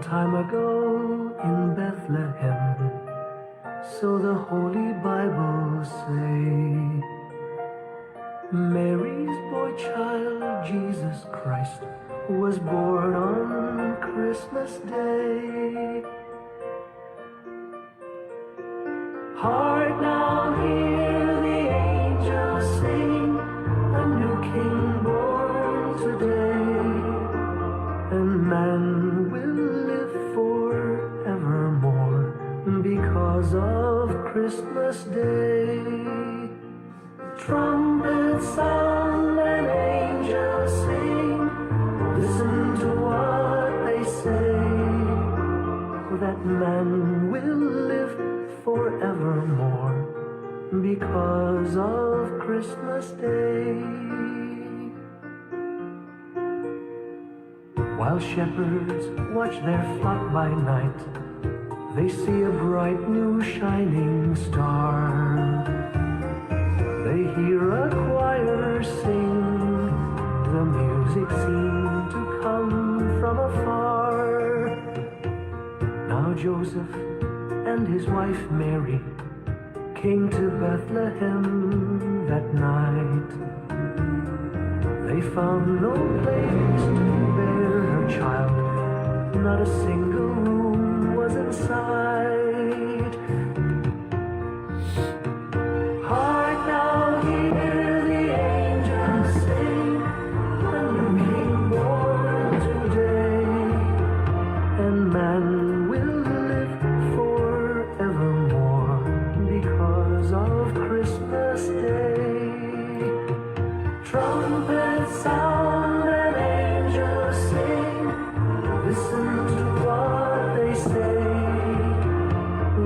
time ago in Bethlehem, so the Holy Bible say, Mary's boy child, Jesus Christ, was born on Christmas Day. Hark now, hear the angels sing, a new King born today, and man will live forevermore because of Christmas Day. Trumpets sound and angels sing, listen to what they say, that man will live forevermore because of Christmas Day. While shepherds watch their flock by night, they see a bright new shining star. They hear a choir sing, the music seemed to come from afar. Now Joseph and his wife Mary came to Bethlehem that night. They found no place to bear her child, not a single room was in sight. Hark now, hear the angels sing, a new King born today, and man will live forevermore because of Christmas Day. Trumpets sound and angels sing, listen to what they say,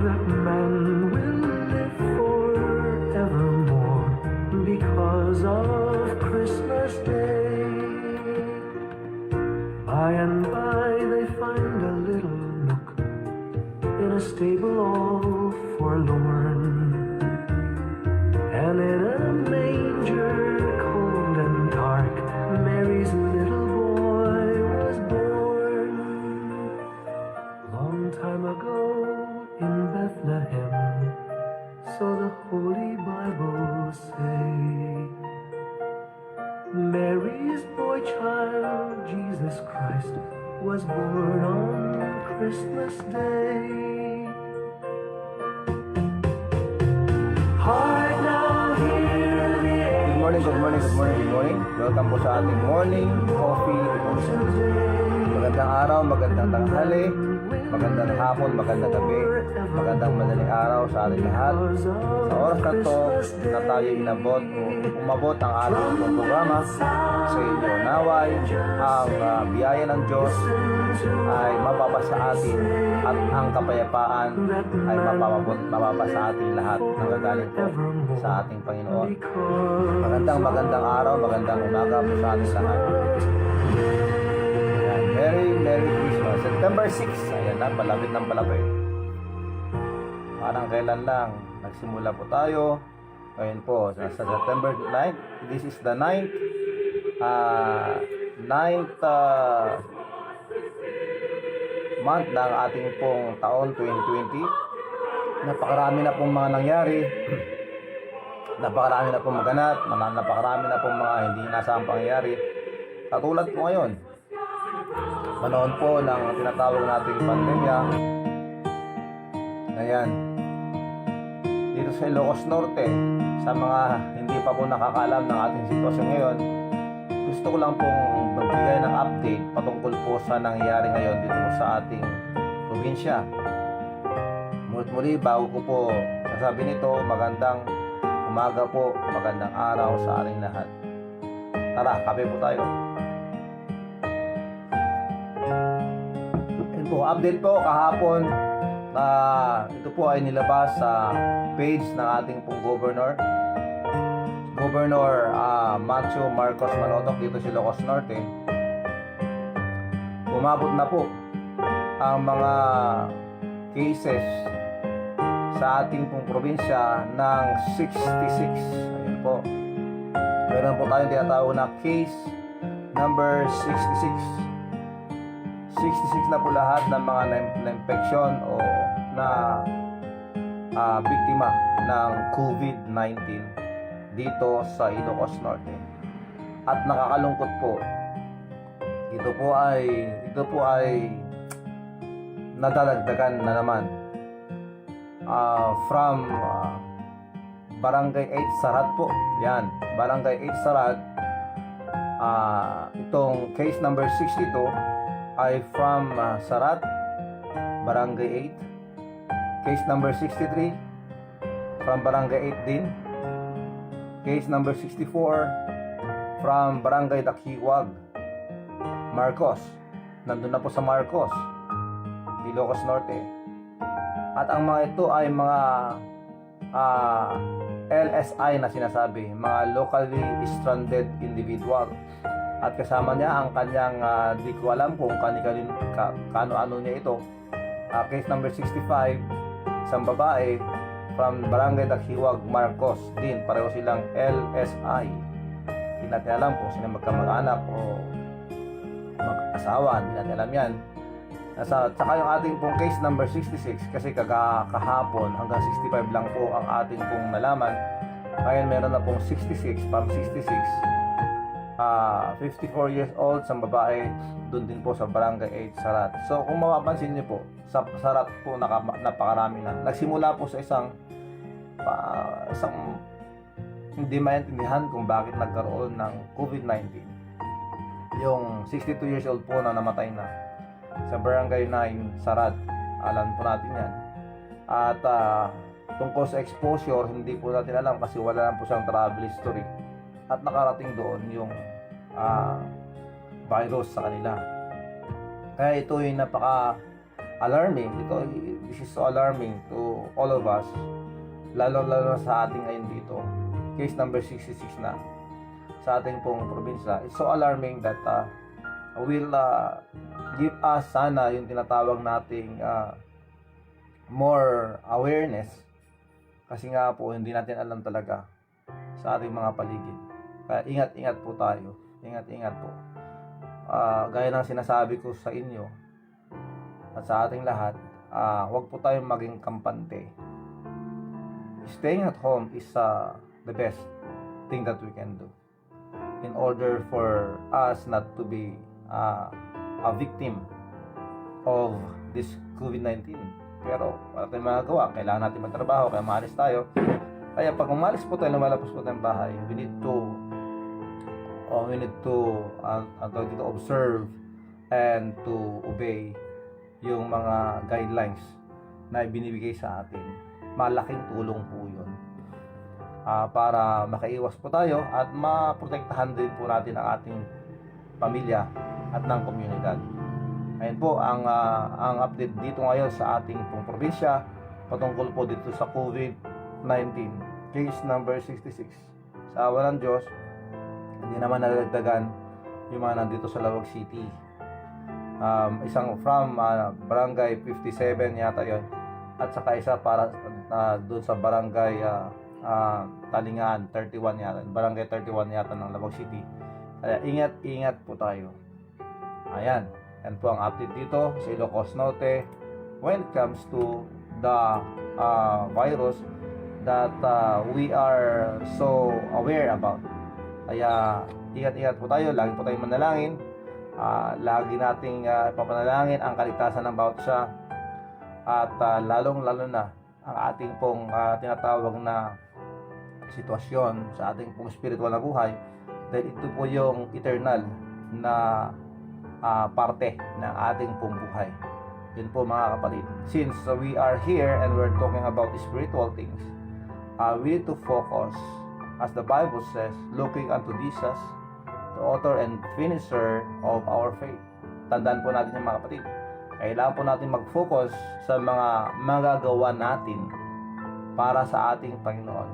that man will live forevermore because of Christmas Day. By and by they find a little nook in a stable all forlorn, and in a manger cold and dark, Mary's little boy was born. Long time ago in Bethlehem, so the Holy Bible say, Mary's boy child, Jesus Christ, was born on Christmas Day. Hark now, hear the Good morning, good morning, good morning, good morning. Welcome po sa ating morning coffee devotion. Magandang araw, magandang tanghali, magandang hapon, magandang gabi, magandang madaling araw sa ating lahat. Sa oras na to na tayo umabot ang ating programa sa inyo. Naway ang biyaya ng Diyos ay mababa sa atin at ang kapayapaan ay mababa sa ating lahat ng gagaling po sa ating Panginoon. Magandang araw, magandang umaga po sa ating lahat. Ayan, Merry Christmas. September 6, ayan na, palapit ng palapit. Parang kailan lang nagsimula po tayo. Ngayon po, sa September 9, this is the 9th month ng ating pong taon 2020. Napakarami na pong mga nangyari. Napakarami na pong maganap. Napakarami na pong mga hindi inaasahang pangyayari. Katulad po ngayon, panahon po ng tinatawag nating pandemya. Ayan. Dito sa Ilocos Norte, sa mga hindi pa po nakakaalam ng ating sitwasyon ngayon, gusto ko lang pong magbigay ng update patungkol po sa nangyayari ngayon dito po sa ating probinsya. Muli, bago ko po sasabihin ito, magandang umaga po, magandang araw sa ating lahat. Tara, kape po tayo. Ito po, update po kahapon. Ito po ay nilabas sa page ng ating pong Governor Matthew Marcos Manotoc dito sa Ilocos Norte. Umabot na po ang mga cases sa ating pong probinsya ng 66. Ayun po. Meron po tayong tinatawag na case number 66 66 na po lahat ng mga na-infection o na biktima ng COVID-19 dito sa Ilocos Norte. At nakakalungkot po, ito po ay nadadagdagan na naman from Barangay 8 Sarat po. Yan, Barangay 8 Sarat. Itong case number 62 ay from Sarat, Barangay 8. Case number 63 from Barangay 8 din. Case number 64 from Barangay Dakiwag, Marcos. Nandun na po sa Marcos, Ilocos Norte. At ang mga ito ay mga LSI na sinasabi, mga locally stranded individual. At kasama niya ang kanyang di ko alam kung kano-ano niya ito. Case number 65, isang babae from Barangay Dakiwag, Marcos din. Pareho silang LSI. Hindi natin alam kung sino magkamag-anak o mag-asawa. Hindi natin alam yan. Saka yung ating pong case number 66, kasi kahapon hanggang 65 lang po ang ating pong nalaman. Ngayon meron na pong 66, from 66, 54 years old, isang babae, doon din po sa Barangay 8 Sarat. So kung mapapansin niyo po, sa Sarat po napakarami na. Nagsimula po sa isang hindi maintindihan kung bakit nagkaroon ng COVID-19. Yung 62 years old po na namatay na sa Barangay 9 Sarat, alam po natin yan. At tungkol sa exposure, hindi po natin alam kasi wala lang po siyang travel history at nakarating doon yung virus sa kanila. Kaya ito yung napaka-alarming. This is so alarming to all of us, lalo sa ating ngayon dito. Case number 66 na sa ating pong probinsya. It's so alarming that will give us sana yung tinatawag nating more awareness, kasi nga po hindi natin alam talaga sa ating mga paligid. Kaya ingat-ingat po tayo, ingat-ingat po. Gaya ng sinasabi ko sa inyo at sa ating lahat, huwag po tayong maging kampante. Staying at home is the best thing that we can do in order for us not to be a victim of this COVID-19. Pero wala tayong magagawa, kailangan natin magtrabaho, kaya maalis tayo. Kaya pag umalis po tayo, lumalabas po tayong bahay, we need to observe and to obey yung mga guidelines na ibinibigay sa atin. Malaking tulong po yun para makaiwas po tayo at maprotektahan din po natin ang ating pamilya at ng komunidad. Ayun po ang update dito ngayon sa ating pong probinsya patungkol po dito sa COVID-19 case number 66. Sa awa ng Diyos, hindi naman nadagdagan yung mga nandito sa Lawag City. Isang from Barangay 57 yata yon, at saka isa para doon sa Barangay Talingaan 31 yata, Barangay 31 yata ng Lawag City. Kaya ingat po tayo. Ayan, yan po ang update dito sa Ilocos Norte when it comes to the virus that we are so aware about. Kaya ingat-ingat po tayo, lagi po tayong manalangin. Lagi nating ipapanalangin ang kaligtasan ng bawat isa. At lalong-lalo na ang ating pong tinatawag na sitwasyon sa ating pong spiritual na buhay, dahil ito po yung eternal na parte ng ating pong buhay. Yun po mga kapatid. Since we are here and we're talking about spiritual things, we need to focus, as the Bible says, looking unto Jesus, the author and finisher of our faith. Tandaan po natin yung mga kapatid. Kailangan po natin mag-focus sa mga magagawa natin para sa ating Panginoon.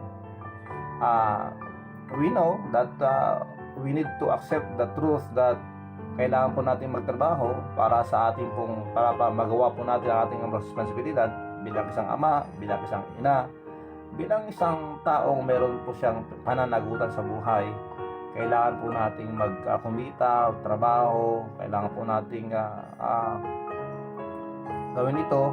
We know that we need to accept the truth that kailangan po natin magtrabaho para sa ating pong para magawa po natin ang ating responsibilidad bilang isang ama, bilang isang ina, bilang isang taong meron po siyang pananagutan sa buhay. kailangan po nating kumita, trabaho, kailangan po nating gawin ito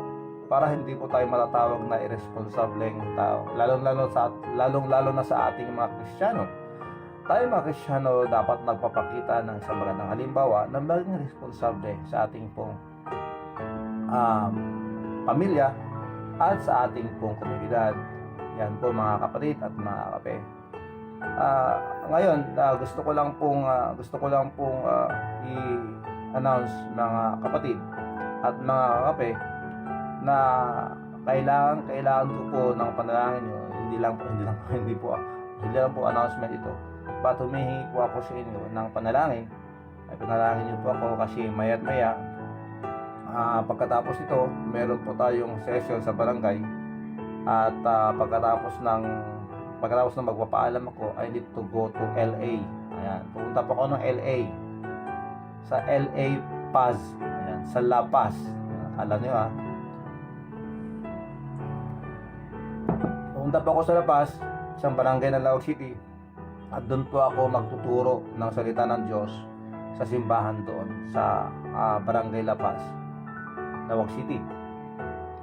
para hindi po tayo matatawag na irresponsableng tao. Lalong-lalo na sa ating mga Kristiyano. Tayo mga Kristiyano dapat nagpapakita ng isang magandang halimbawa na maging responsable sa ating pong pamilya at sa ating pong komunidad. Yan po mga kapatid at mga kape. Ngayon, gusto ko lang pong i-announce mga kapatid at mga kape na kailangan ko po ng panalangin niyo. Hindi lang po announcement ito. But humihingi po ako sa inyo ng panalangin. Ay panalangin niyo po ako kasi maya't maya pagkatapos ito, meron po tayong session sa barangay. At pagkatapos ng magpapaalam ako, I need to go to LA. Ayan, pupunta po ako ng LA. Sa LA Paz. Ayan, sa La Paz. Alam niyo Pupunta po ako sa La Paz, isang barangay ng Laog City. At doon po ako magtuturo ng salita ng Diyos sa simbahan doon sa barangay La Paz, Laog City.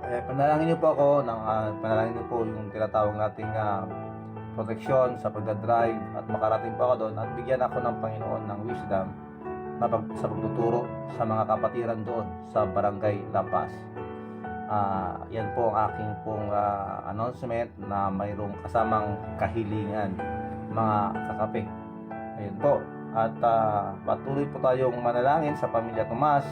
Panalangin niyo po ako panalangin niyo po yung tinatawag nating proteksyon sa pagdadrive at makarating po ako doon at bigyan ako ng Panginoon ng wisdom sa pagtuturo sa mga kapatiran doon sa barangay La Paz. Yan po ang aking pong announcement na mayroong kasamang kahilingan mga kakape. Ayun po. At patuloy po tayong manalangin sa pamilya Tomas.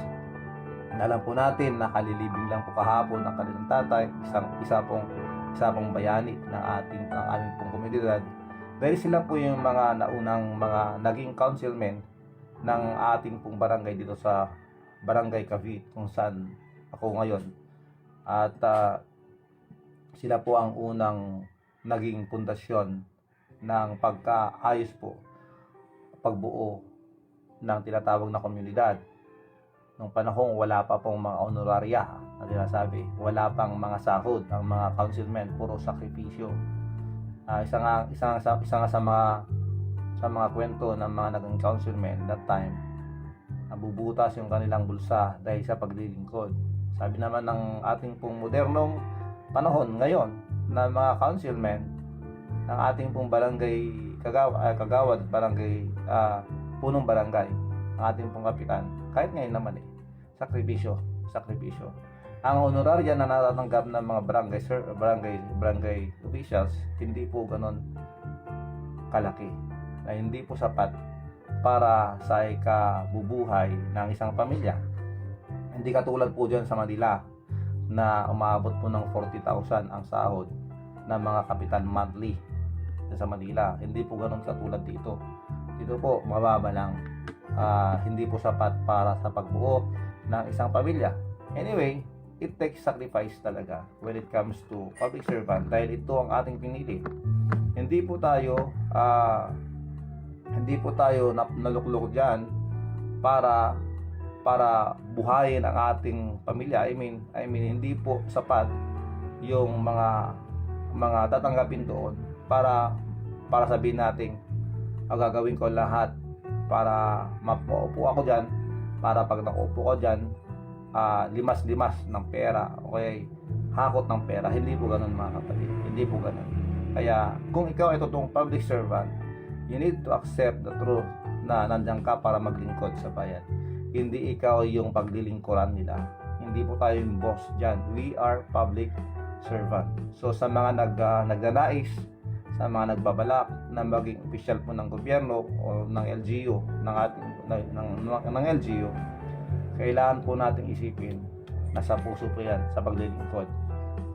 Alam po natin na kalilibing lang po kahapon ng kanilang tatay, isa pong bayani ng aming pong komunidad. Dahil sila po yung mga naunang mga naging councilmen ng ating pong barangay dito sa Barangay Cavite kung saan ako ngayon. At sila po ang unang naging pundasyon ng pagkaayos po, pagbuo ng tinatawag na komunidad. Nung panahong wala pa pong mga honoraria na sinasabi, wala pang mga sahod ang mga councilmen, puro sakripisyo. Isa nga sa mga kwento ng mga naging councilmen that time, nabubutas yung kanilang bulsa dahil sa paglilingkod. Sabi naman ng ating pong modernong panahon ngayon na mga councilmen ng ating pong barangay kagawad, barangay punong barangay, ang ating pong kapitan, kahit ngayon naman sakripisyo. Ang honorarya na natatanggap ng mga barangay officials, hindi po ganon kalaki, na hindi po sapat para sa ikabubuhay ng isang pamilya. Hindi katulad po dyan sa Manila na umabot po ng 40,000 ang sahod ng mga kapitan monthly sa Manila. Hindi po ganon katulad dito. Dito po mababa lang. Hindi po sapat para sa pagbuo ng isang pamilya. Anyway, it takes sacrifice talaga when it comes to public servant dahil ito ang ating pinili. Hindi po tayo naluklok diyan para buhayin ang ating pamilya. I mean hindi po sapat yung mga tatanggapin doon para sabihin natin gagawin ko lahat para mapaupo ako diyan, para pag nakaupo ko diyan limas-limas ng pera o kaya hakot ng pera. Hindi po ganoon mga kapatid, hindi po ganoon. Kaya kung ikaw ay totoong public servant, you need to accept the truth na nandiyan ka para maglingkod sa bayan. Hindi ikaw yung paglilingkuran nila. Hindi po tayo yung boss diyan. We are public servant. So sa mga nagnanais, sa mga nagbabalak na maging opisyal po ng gobyerno o ng LGU, ng LGU, kailangan po nating isipin na sa puso po yan sa paglilingkod.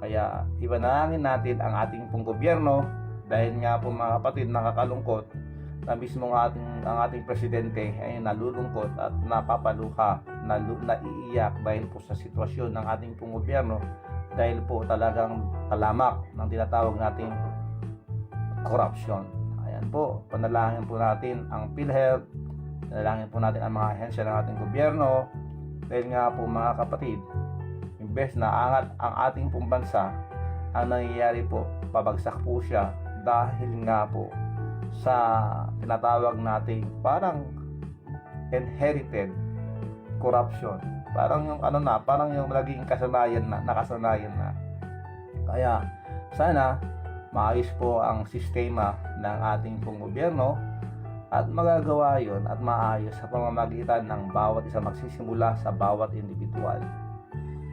Kaya ipanalangin natin ang ating pong gobyerno dahil nga po mga kapatid, nakakalungkot na mismo ang ating presidente ay nalulungkot at napapaluha, naiiyak dahil po sa sitwasyon ng ating pong gobyerno, dahil po talagang talamak ng tinatawag nating corruption. Ayan po, panalangin po natin ang PhilHealth, panalangin po natin ang mga ahensya ng ating gobyerno, dahil nga po mga kapatid, imbes na angat ang ating pong bansa, ang nangyayari po, pabagsak po siya dahil nga po sa tinatawag nating parang inherited corruption. Parang yung parang yung naging nakasanayan na. Kaya sana maayos po ang sistema ng ating pong gobyerno at magagawa yon at maayos sa pamamagitan ng bawat isa, magsisimula sa bawat individual.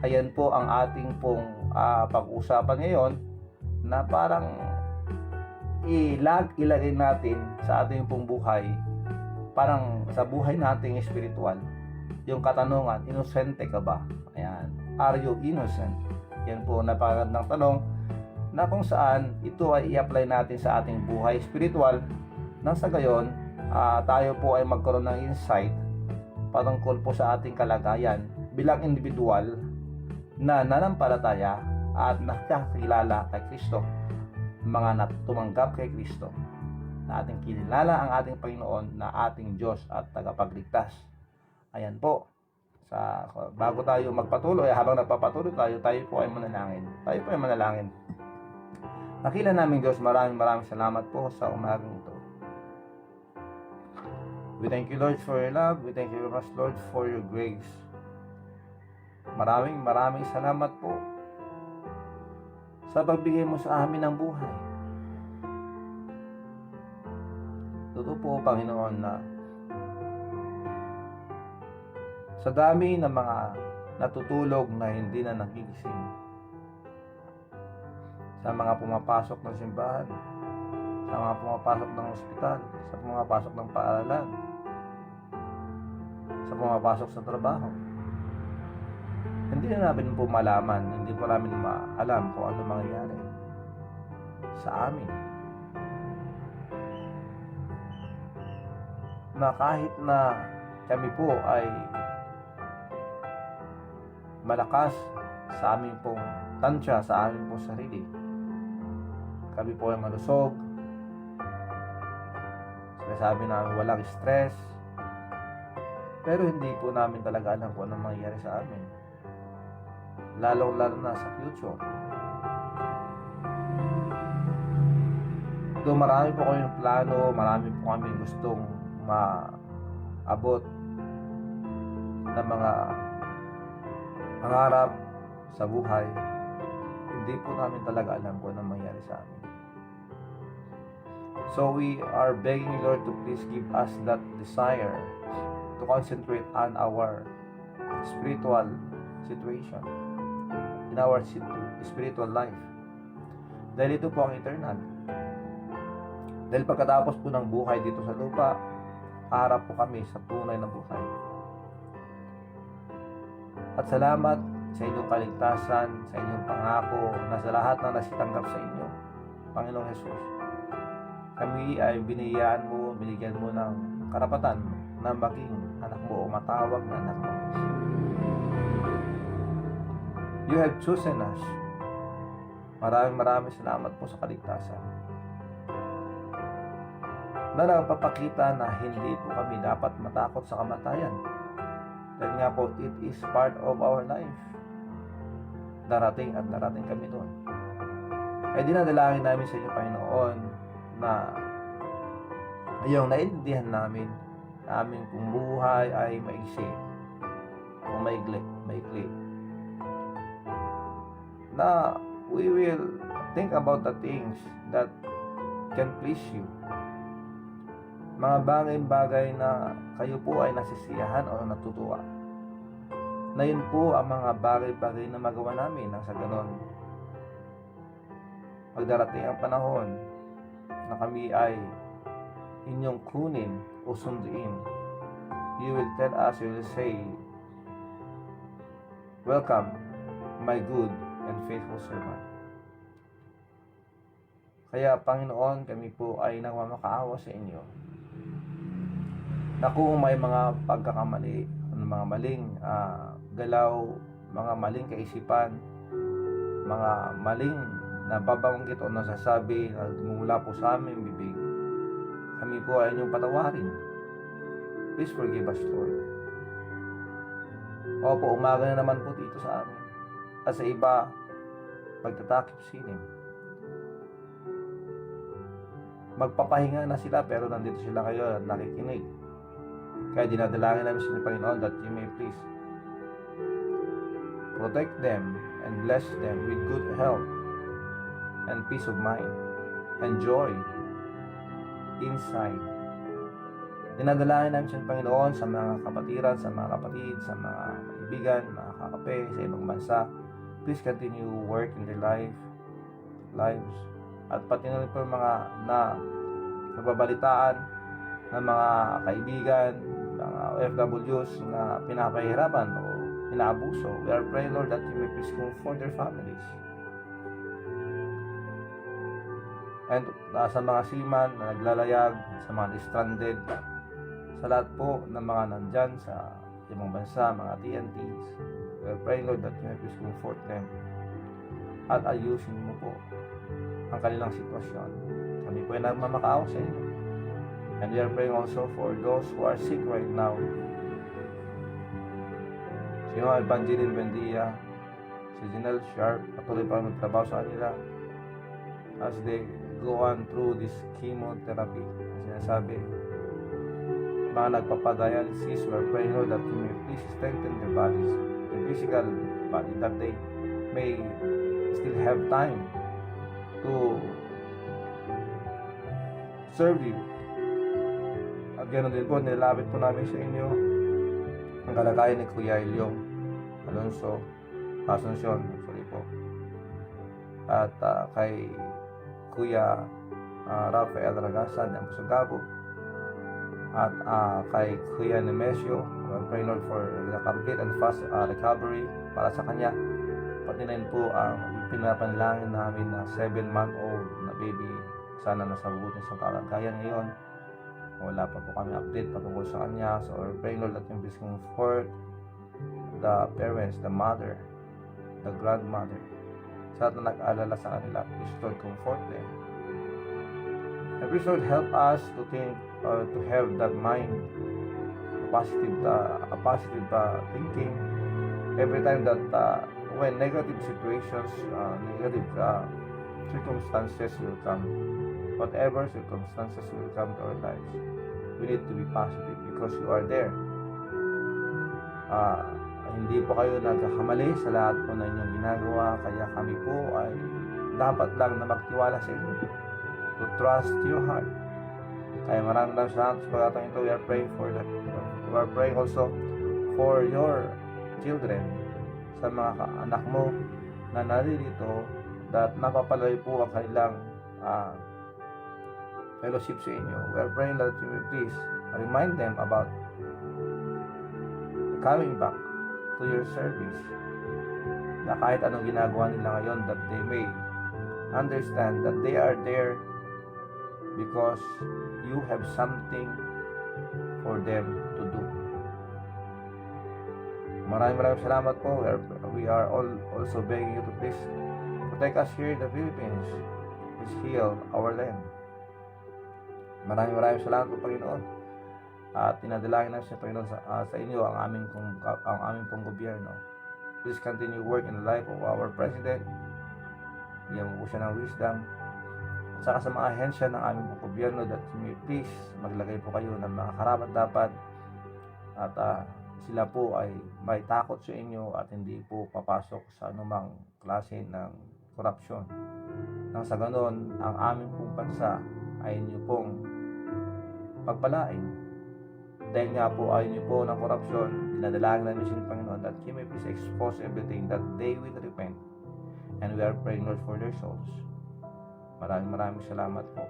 Ayan po ang ating pong pag-uusapan ngayon na parang ilagay natin sa ating pong buhay, parang sa buhay nating espiritual, yung katanungan, inosente ka ba? Ayan, are you innocent? Yan po napakagandang tanong na kung saan ito ay i-apply natin sa ating buhay spiritual nang sa gayon tayo po ay magkaroon ng insight patungkol po sa ating kalagayan bilang individual na nanampalataya at nakakilala kay Kristo, mga tumanggap kay Kristo, na ating kinilala ang ating Panginoon na ating Diyos at tagapagligtas. Ayan po. Bago tayo magpatuloy, habang nagpapatuloy tayo po ay manalangin. Nakila namin Diyos, maraming salamat po sa umagang ito. We thank you, Lord, for your love. We thank you very much, Lord, for your grace. Maraming salamat po sa pagbigay mo sa amin ng buhay. Totoo po, Panginoon, na sa dami ng mga natutulog na hindi na nagigising, sa mga pumapasok ng simbahan, sa mga pumapasok ng ospital, sa pumapasok ng paaralan, sa pumapasok sa trabaho, hindi na namin po malaman, hindi po namin maalam kung ano mangyayari sa amin. Na kahit na kami po ay malakas sa aming pong tansya, sa aming pong sarili, kami po ay malusog, sinasabi namin walang stress, pero hindi po namin talaga alam kung anong mangyayari sa amin, lalo na sa future. So marami po kaming plano, marami po kaming gustong maabot na mga pangarap sa buhay. Hindi po namin talaga alam kung anong mangyayari sa amin. So we are begging you, Lord, to please give us that desire to concentrate on our spiritual situation, in our spiritual life. Dahil ito po ang eternal. Dahil pagkatapos po ng buhay dito sa lupa, haharap po kami sa tunay na buhay. At salamat sa inyong kaligtasan, sa inyong pangako na sa lahat na nasitanggap sa inyo, Panginoong Jesus. Kami ay binigyan mo ng karapatan na maging anak mo o matawag na anak mo. You have chosen us. Maraming salamat po sa kaligtasan. Na nagpapakita na hindi po kami dapat matakot sa kamatayan. Dahil nga po, it is part of our life. Darating kami doon. Ay dinadalangin namin sa inyo, Panginoon, na yung naiintindihan namin na aming pong buhay ay maiksi o maikli. Na we will think about the things that can please you. Mga bagay-bagay na kayo po ay nasisiyahan o natutuwa. Na yun po ang mga bagay-bagay na magawa namin nang sa ganon. Pagdarating ang panahon na kami ay inyong kunin o sunduin, you will tell us, you will say, "Welcome, my good and faithful servant." Kaya, Panginoon, kami po ay nagmamakaawa sa inyo na kung may mga pagkakamali, mga maling galaw, mga maling kaisipan, mga maling nababanggit o nasasabi na mula po sa aming bibig, kami po ay inyong patawarin. Please forgive us, Lord. Opo, umaga na naman po dito sa amin. At sa iba, pagtatakip sinim. magpapahinga na sila pero nandito sila ngayon at nakikinig. Kaya dinadalangin namin sa Panginoon that you may please protect them and bless them with good health and peace of mind and joy inside. Dinadalangin namin sa Panginoon sa mga kapatiran, sa mga kapatid, sa mga kaibigan, mga kakape sa ibang bansa. Please continue work in their lives. At pati na rin po yung mga nababalitaan ng mga kaibigan, mga OFWs na pinapahirapan o inaabuso. We are praying, Lord, that you may please comfort their families. And sa mga seaman na naglalayag, sa mga stranded, sa lahat po ng mga nandyan sa ibang bansa, mga TNTs, we are praying, Lord, that you may please comfort them at ayusin mo po ang kanilang sitwasyon. Kami po ay nagmamakaawa sa inyo. And we are praying also for those who are sick right now. Si Evangeline Buendia, si Janelle Sharp, patuloy pa magtrabaho sa kanila as they go on through this chemotherapy. Sinasabi, mga nagpapadialysis, we are praying, Lord, that you may please strengthen their bodies, their physical body, that they may still have time to serve you. At ganoon din po, nilalapit po namin sa inyo ang kalagayan ni Kuya Elio Alonso Asuncion, sorry po, at kay Kuya Rafael Ragasan ng Pusagabo, at kay Kuya Nemesio. We pray, Lord, for the complete and fast recovery para sa kanya. Pati na rin po ang pinapanalangin namin na 7-month-old na baby, sana nasa mabuti sa kalagayan ngayon. Wala pa po kami update patungkol sa kanya. So we're praying, Lord, that you please comfort the parents, the mother, the grandmother, sa lahat na nag-alala sa kanila. Please, Lord, comfort them. And please, Lord, help us to think, to have that mind, a positive thinking every time that when negative situations, negative circumstances will come, whatever circumstances will come to our lives, we need to be positive because you are there. Hindi po kayo nagkakamali sa lahat po na inyong ginagawa, kaya kami po ay dapat lang na magtiwala sa inyo, to trust your heart. Kaya maraming salamat sa pagkatang ito. We are praying for that. We are praying also for your children, sa mga anak mo na naririto, that napapalay po ang kanilang fellowship sa inyo. We are praying that you will please remind them about coming back to your service, na kahit anong ginagawa nila ngayon, that they may understand that they are there because you have something for them to do. Maraming salamat po. We are all also begging you to please protect us here in the Philippines. Please heal our land. Maraming salamat po, Panginoon. At tinadalangin namin sa Panginoon sa inyo ang aming pong gobyerno. Please continue work in the life of our President. Bigyan mo po siya ng wisdom. At saka sa mga ahensya ng aming pong gobyerno, that may please maglagay po kayo ng mga karapat-dapat at sila po ay may takot sa inyo at hindi po papasok sa anumang klase ng korupsyon. Nang sa ganon, ang aming pong bansa ay inyo pong pagpalain. Dahil nga po ayaw niyo po ng korupsyon, dinadalangin namin sa Panginoon that He may please expose everything, that they will repent. And we are praying, Lord, for their souls. Maraming salamat po.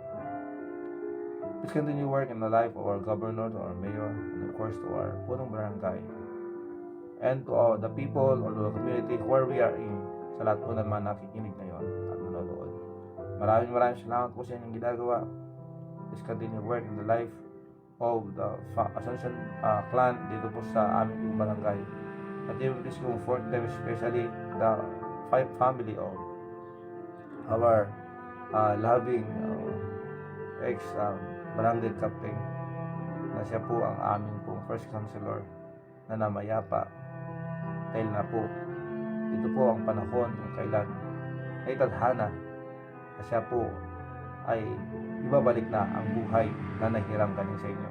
Please continue work in the life of our governor, to our mayor, and of course to our punong barangay, and to all the people or the community where we are in, sa lahat po naman nakikinig ngayon at manonood. Maraming salamat po sa inyong ginagawa. Please continue work in the life of the Asuncion clan dito po sa aming barangay. At please comfort them, especially the 5 family of our loving ex barangay captain, na siya po ang aming pong first counselor na namayapa dahil na po ito po ang panahon kung kailan ay tadhana na siya po ay ibabalik na ang buhay na nahiram kanin sa inyo.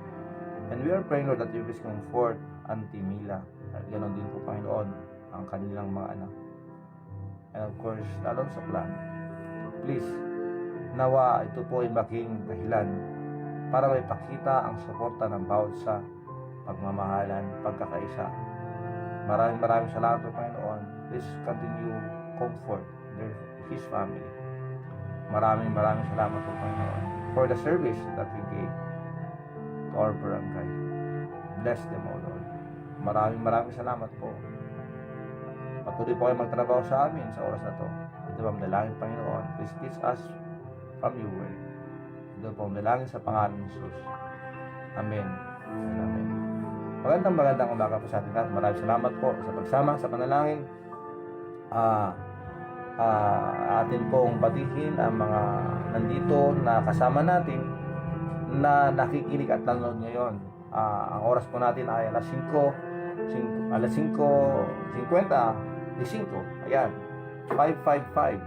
And we are praying, Lord, that you please comfort Auntie Mila. At ganoon din po, Panginoon, ang kanilang mga anak. And of course, lalo sa plan, please, nawa ito po ay maging dahilan para may pakita ang suporta ng bawat sa pagmamahalan, pagkakaisa. Maraming salamat po, Panginoon. Please continue comfort his family. Maraming salamat po, Panginoon, for the service that He gave to our barangay. Bless them, O Lord. Maraming salamat po. Patuloy po kayo magtrabaho sa amin sa oras na to. Ito po ang dalangin, Panginoon. Please teach us from your word. Ito po ang dalangin sa pangalan ni Jesus. Amen. Amen. Magandang umaga po sa ating lahat. Maraming salamat po sa pagsama sa panalangin. Atin pong batihin ang mga nandito na kasama natin na nakikinig at nanonood ngayon. Ang oras po natin ay alas 5:50. Ayan, 5:55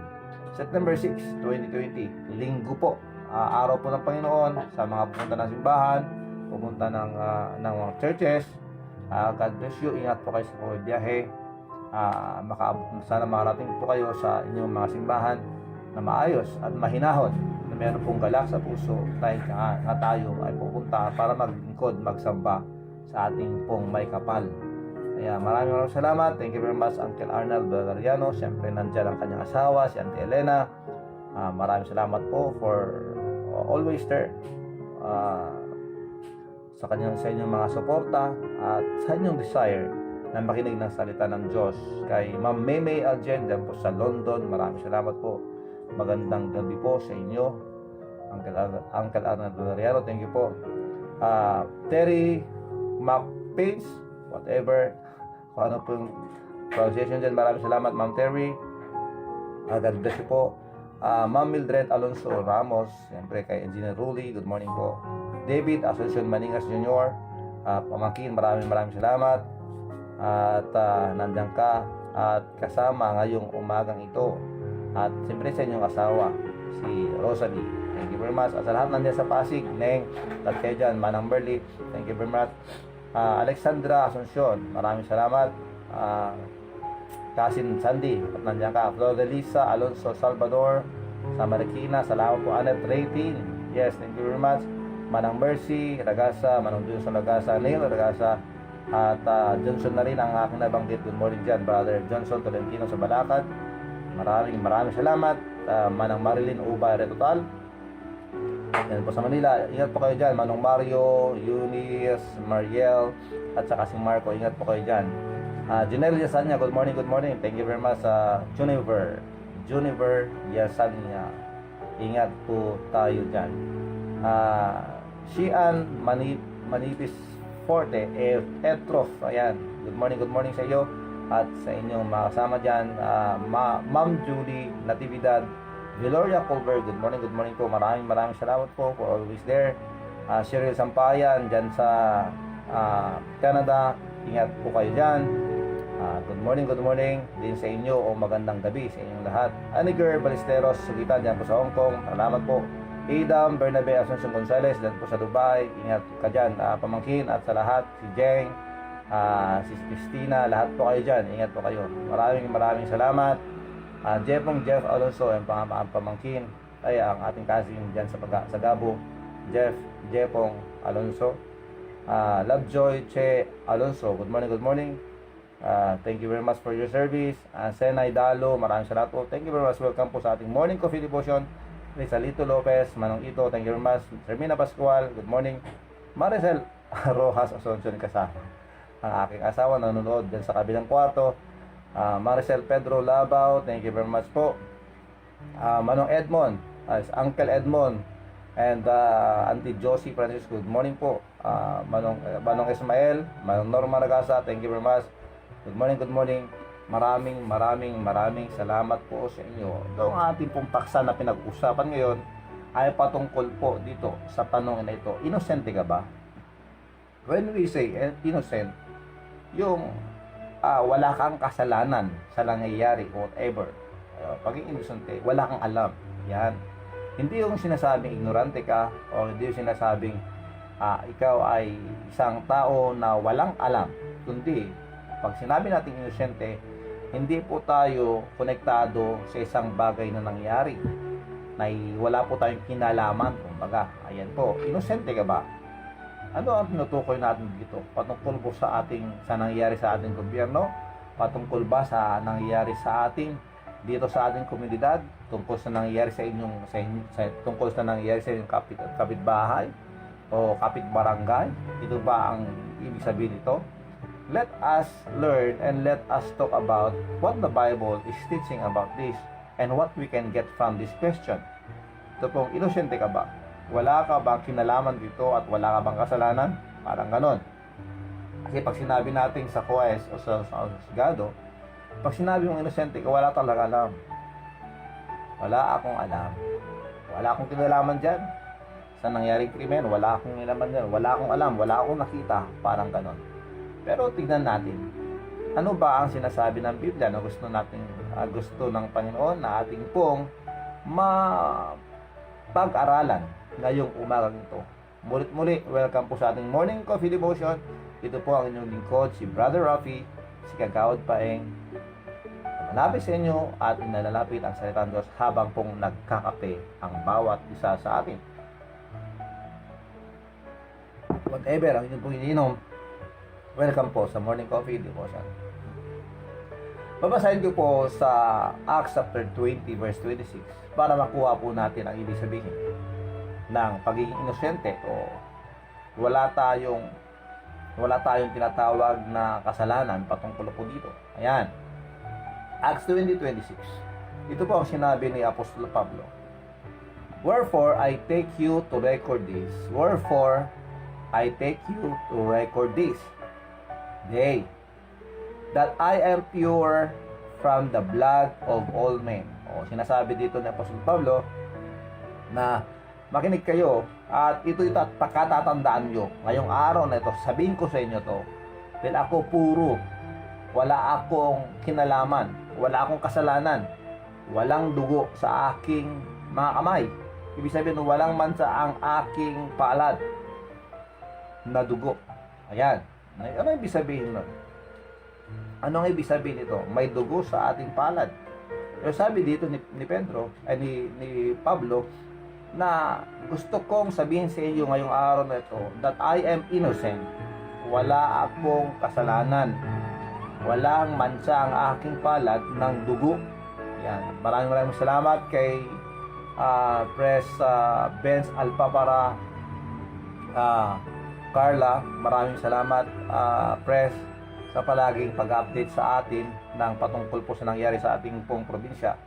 September 6, 2020, linggo po. Araw po ng Panginoon sa mga pupunta ng simbahan, pupunta ng mga churches. God bless you. Ingat po kayo sa pagbiyahe. Sana makarating po kayo sa inyong mga simbahan na maayos at mahinahon, na meron pong galak sa puso dahil na tayo ay pupunta para maglingkod, magsamba sa ating pong may kapal. Kaya maraming salamat. Thank you very much, Uncle Arnald Valeriano. Siyempre nandyan ang kanyang asawa, si Auntie Elena. Maraming salamat po for always there sa inyong mga suporta at sa inyong desire na makinig ng salita ng Diyos. Kay Ma'am Maymay Aljen dyan po sa London, maraming salamat po. Magandang gabi po sa inyo, Uncle Arnald Valeriano. Thank you po. Terry McPace, whatever, kung ano po yung pronunciation dyan, maraming salamat, Ma'am Terry. God bless you po. Ma'am Mildred Alonso Ramos, siyempre kay Engineer Ruli, good morning po. David Asuncion Maningas Jr., pamangkin, maraming salamat. At nandiyan ka at kasama ngayong umagang ito. At siyempre sa inyong asawa, si Rosalie. Thank you very much. At sa lahat nandiyan sa Pasig, Neng, at kayo dyan, Manang Berli, thank you very much. Alexandra Asuncion, maraming salamat. Kasin Sandy, at nandiyan ka. Flor de Lisa Alonso Salvador, sa Marikina, salamat po. Anet Rating, yes, thank you very much. Manang Mercy Ragasa, Manong Johnson Ragasa, Neil Ragasa, at Johnson na rin ang aking nabanggit. Good morning dyan, Brother Johnson Tolentino sa Balakad. Maraming salamat. Manang Marilyn Ubay Retotal, yan po sa Manila. Ingat po kayo dyan. Manong Mario, Eunice, Mariel, at saka si Marco. Ingat po kayo dyan. Junel Yasanya, good morning. Thank you very much. Juniver Yasanya, ingat po tayo dyan. Shian Manipis Forte Etrof, ayan, good morning sa iyo at sa inyong mga kasama dyan. Ma'am Julie Natividad Viloria Colbert, good morning po. Maraming salamat po for always there. Cheryl Sampayan dyan sa Canada, ingat po kayo dyan. Good morning din sa inyo o magandang gabi sa inyong lahat. Aniger Ballesteros Sugitan dyan po sa Hong Kong, salamat po. Adam Bernabe Asuncion Gonzales dyan po sa Dubai, ingat ka dyan, pamangkin, at sa lahat, si Jeng, si Christina, lahat po kayo dyan, ingat po kayo. Maraming salamat. Jeff Alonso, ang pamangkin, ay ang ating cousin dyan sa Gabo, Jeffong Alonso. Lovejoy Che Alonso, good morning. Thank you very much for your service. Senay Dalo, maraming salamat po. Thank you very much. Welcome po sa ating morning coffee devotion. Rizalito Lopez, Manong Ito, thank you very much. Sermina Pascual, good morning. Maricel Rojas Asuncion kasama ang aking asawa, nanonood dyan sa kabilang kwarto. Maricel Pedro Labaw, thank you very much po. Manong Edmond, Uncle Edmond, and Auntie Josie Francis, good morning po. Manong Ismael, Manong Norma Ragasa, thank you very much. Good morning. Maraming salamat po sa inyo. Ito ang ating pong paksa na pinag-usapan ngayon ay patungkol po dito sa tanong na ito. Inosente ka ba? When we say innocent, yung wala kang kasalanan sa nangyayari, whatever. Paging inosente, wala kang alam. Yan. Hindi yung sinasabing ignorante ka o hindi yung sinasabing ikaw ay isang tao na walang alam. Kundi, pag sinabi natin inosente, hindi po tayo konektado sa isang bagay na nangyari. Na wala po tayong kinalaman. Kumbaga, ayan po, inosente ka ba? Ano ang tinutukoy natin dito? Patungkol po sa nangyayari sa ating gobyerno? Patungkol ba sa nangyayari sa dito sa ating komunidad, tungkol sa nangyayari sa tungkol sa nangyayari sa inyong kapitbahay o kapitbarangay? Ito ba ang ibig sabihin nito? Let us learn and let us talk about what the Bible is teaching about this and what we can get from this question. Ito pong, inosente ka ba? Wala ka bang kinalaman dito at wala ka bang kasalanan? Parang ganon. Kasi pag sinabi natin sa Quest o sa Sigado, pag sinabi mong inosente ka, wala talaga alam. Wala akong alam. Wala akong kinalaman dyan. Sa nangyaring krimen, wala akong kinalaman dyan. Wala akong alam. Wala akong nakita. Parang ganon. Pero tignan natin. Ano ba ang sinasabi ng Biblia na gusto ng Panginoon na ating pong pag-aralan ngayong umagang ito? Mulit-muli, welcome po sa ating Morning Coffee Devotion. Ito po ang inyong lingkod, si Brother Rafi, si Kagawad Paeng. Malapit sa inyo at inalalapit ang salita ng Diyos habang pong nagkakape ang bawat isa sa atin. Whatever ang inyong pong iniinom, welcome po sa Morning Coffee Devotion. Babasahin ko po sa Acts chapter 20 verse 26 para makuha po natin ang ibig sabihin ng pagiging inosente o wala tayong tinatawag na kasalanan patungkol po dito. Ayan. Acts 20:26. Ito po ang sinabi ni Apostol Pablo. Wherefore I take you to record this. Wherefore I take you to record this. Day, that I am pure from the blood of all men. O sinasabi dito ni Apostol Pablo na makinig kayo at ito at pagkatatandaan nyo. Ngayong araw na ito, sabihin ko sa inyo to, dahil ako puro, wala akong kinalaman, wala akong kasalanan, walang dugo sa aking mga kamay. Ibig sabihin, walang mansa ang aking palad na dugo. Ayan. Ano ibig sabihin nun? Ano ang ibig sabihin nito? May dugo sa ating palad. Pero sabi dito ni Pedro, ni Pablo, na gusto kong sabihin sa inyo ngayong araw na ito that I am innocent. Wala akong kasalanan. Walang mansa ang aking palad ng dugo. Yan. Maraming salamat kay Pres Benz Alpapara Carla. Maraming salamat Pres sa palaging pag-update sa atin ng patungkol po sa nangyari sa ating pong probinsya.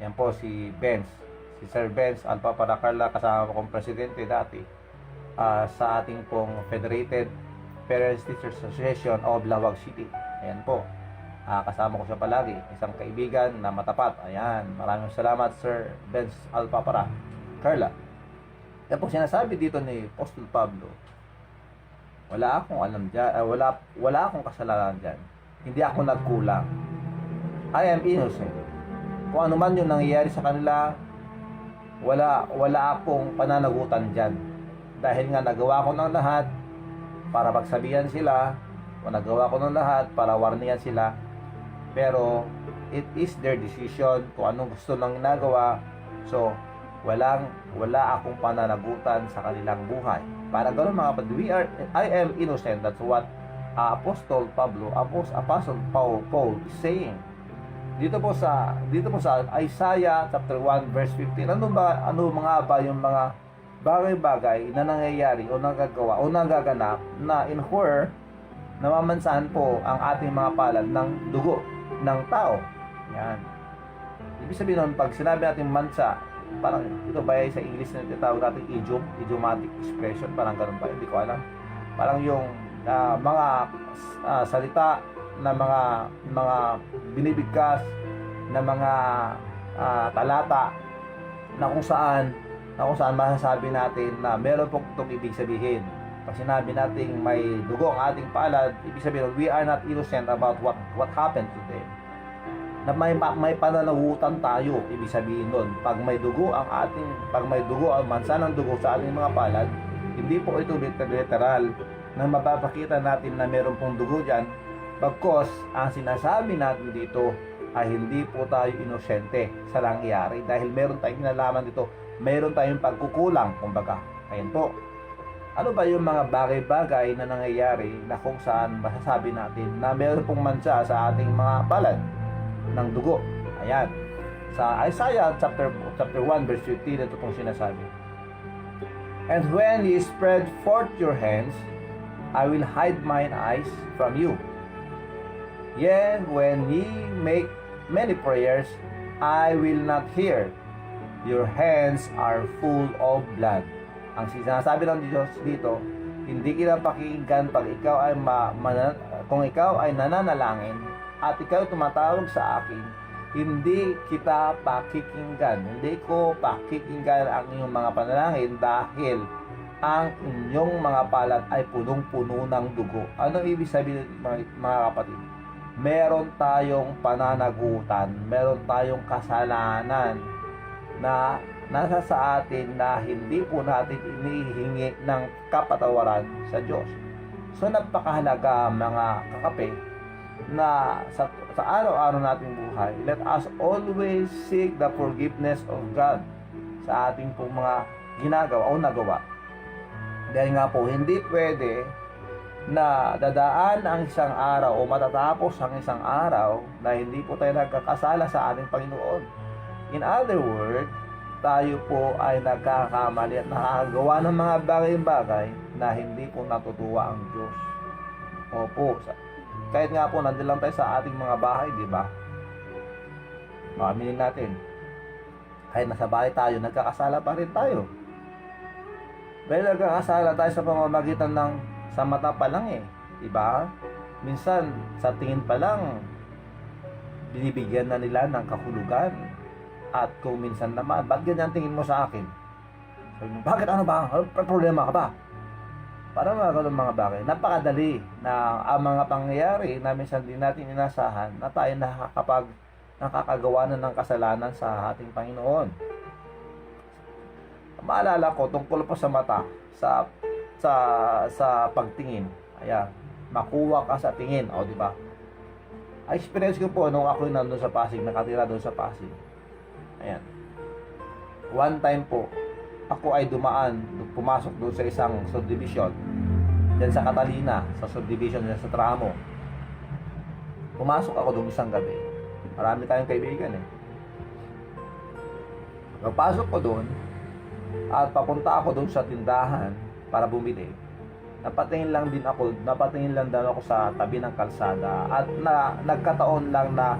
Yan po si Benz. Si Sir Benz Alpapara Carla, kasama kong presidente dati sa ating pong Federated Parents Teachers Association of Lawag City. Ayan po. Kasama ko siya palagi. Isang kaibigan na matapat. Ayan. Maraming salamat Sir Benz Alpapara Carla. Yan po sinasabi dito ni Apostol Pablo. Wala akong alam dyan. Wala akong kasalanan dyan. Hindi ako nagkulang. I am innocent. Kung ano man yung nangyayari sa kanila, wala akong pananagutan dyan. Dahil nga nagawa ko ng lahat para pagsabihan sila, o nagawa ko ng lahat para warningan sila, pero it is their decision kung anong gusto nang ginagawa. So wala akong pananagutan sa kanilang buhay. Para ganoon mga kapatid, I am innocent. That's what Apostle Paul is saying. Dito po sa Isaiah chapter 1 verse 15. Ano mga ba yung mga bagay-bagay na nangyayari o nagagawa o nagaganap na in horror, namamansahan po ang ating mga palad ng dugo ng tao. Yan. Ibig sabihin nun, pag sinabi natin mansa, parang ito ba sa English na tinatawag natin idiomatic expression, parang ganun ba? Hindi ko alam. Parang yung mga salita na mga binibigkas na mga talata na kung saan masasabi natin na meron po itong ibig sabihin. Pag sinabi natin may dugo ang ating palad, ibig sabihin we are not innocent about what happened to them. na may pananagutan tayo. Ibig sabihin doon, pag may dugo ang mansa ng dugo sa ating mga palad, hindi po ito literal na mapapakita natin na meron pong dugo dyan. Bagkos, ang sinasabi natin dito ay hindi po tayo inosente sa nangyayari dahil meron tayong kinalaman dito, meron tayong pagkukulang, kumbaga. Ayan po. Ano ba yung mga bagay-bagay na nangyayari na kung saan masasabi natin na meron pong mansa sa ating mga palad ng dugo? Ayan. Sa Isaiah chapter 1 verse 15, ito pong sinasabi. And when ye spread forth your hands, I will hide mine eyes from you. Yea, when ye make many prayers, I will not hear. Your hands are full of blood. Ang sinasabi ng Diyos dito, hindi kita pakinggan pag ikaw ay kung ikaw ay nananalangin at ikaw tumatawag sa akin, hindi kita pakikinggan. Hindi ko pakikinggan ang iyong mga panalangin dahil ang inyong mga palad ay punong-puno ng dugo. Ano ibig sabihin, mga kapatid? Meron tayong pananagutan, meron tayong kasalanan na nasa sa atin na hindi po natin inihingi ng kapatawaran sa Diyos. So napakahalaga, mga kakape, na sa araw-araw nating buhay, let us always seek the forgiveness of God sa ating pong mga ginagawa o nagawa. Dahil nga po, hindi pwede na dadaan ang isang araw o matatapos ang isang araw na hindi po tayo nagkakasala sa ating Panginoon. In other words, tayo po ay nagkakamali at nakakagawa ng mga bagay-bagay na hindi po natutuwa ang Diyos. Opo, kahit nga po nandun lang tayo sa ating mga bahay, di ba? Makaminin natin. Kahit nasa bahay tayo, nagkakasala pa rin tayo. Dahil nagkakasala tayo sa pamamagitan ng sa mata pa lang diba? Minsan sa tingin pa lang binibigyan na nila ng kahulugan. At kung minsan naman, ba't ganyan tingin mo sa akin? Bakit ano ba? Problema ka ba? Para mga ganun mga bagay. Napakadali na ang mga pangyayari na minsan din natin inasahan na tayo nakakagawa na ng kasalanan sa ating Panginoon. Maalala ko tungkol po sa mata, sa pagtingin. Ayan, makuha ka sa tingin, di ba? Experience ko po nung ako nandun sa Pasig, nakatira doon sa Pasig. Ayan. One time po, ako ay pumasok doon sa isang subdivision. Diyan sa Catalina, sa subdivision diyan sa Tramo. Pumasok ako doon isang gabi. Marami tayong kaibigan Pagpasok ko doon, at papunta ako doon sa tindahan para bumili. Napatingin lang din ako sa tabi ng kalsada at nagkataon lang na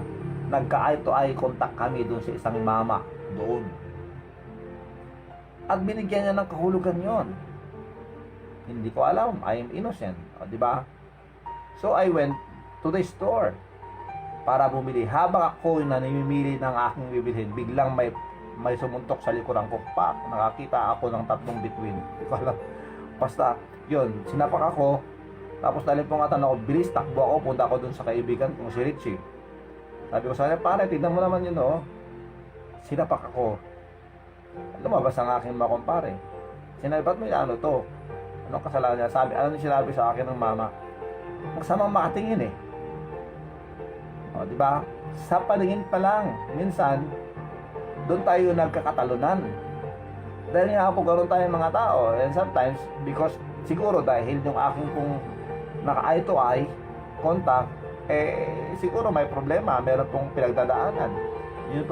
nagka-eye to eye contact kami doon sa isang mama doon. At binigyan niya ng kahulugan yon. Hindi ko alam, I am innocent, di ba? So I went to the store para bumili. Habang ako na namimili ng aking bibilhin, biglang may sumuntok sa likuran ko. Nakakita ako ng tatlong bituin. Hindi ko alam. Basta, yun, sinapak ako. Tapos dahil po nga tanong ako, bilis, takbo ako, punta ako dun sa kaibigan kong si Richie. Sabi ko sa kanya, pare, tignan mo naman yun, Sinapak ako. Lumabas ang aking mga kumpare. Sinabi, ba't may ano to? Anong kasalanan niya? Sabi, ano sinabi sa akin ng mama? Magsamang makatingin diba? Sa paningin pa lang, minsan, doon tayo nagkakatalunan. Dahil nga po ganoon tayo mga tao. And sometimes, because siguro dahil yung aking pong naka-eye to eye contact, siguro may problema, meron pong pinagdadaanan. Yun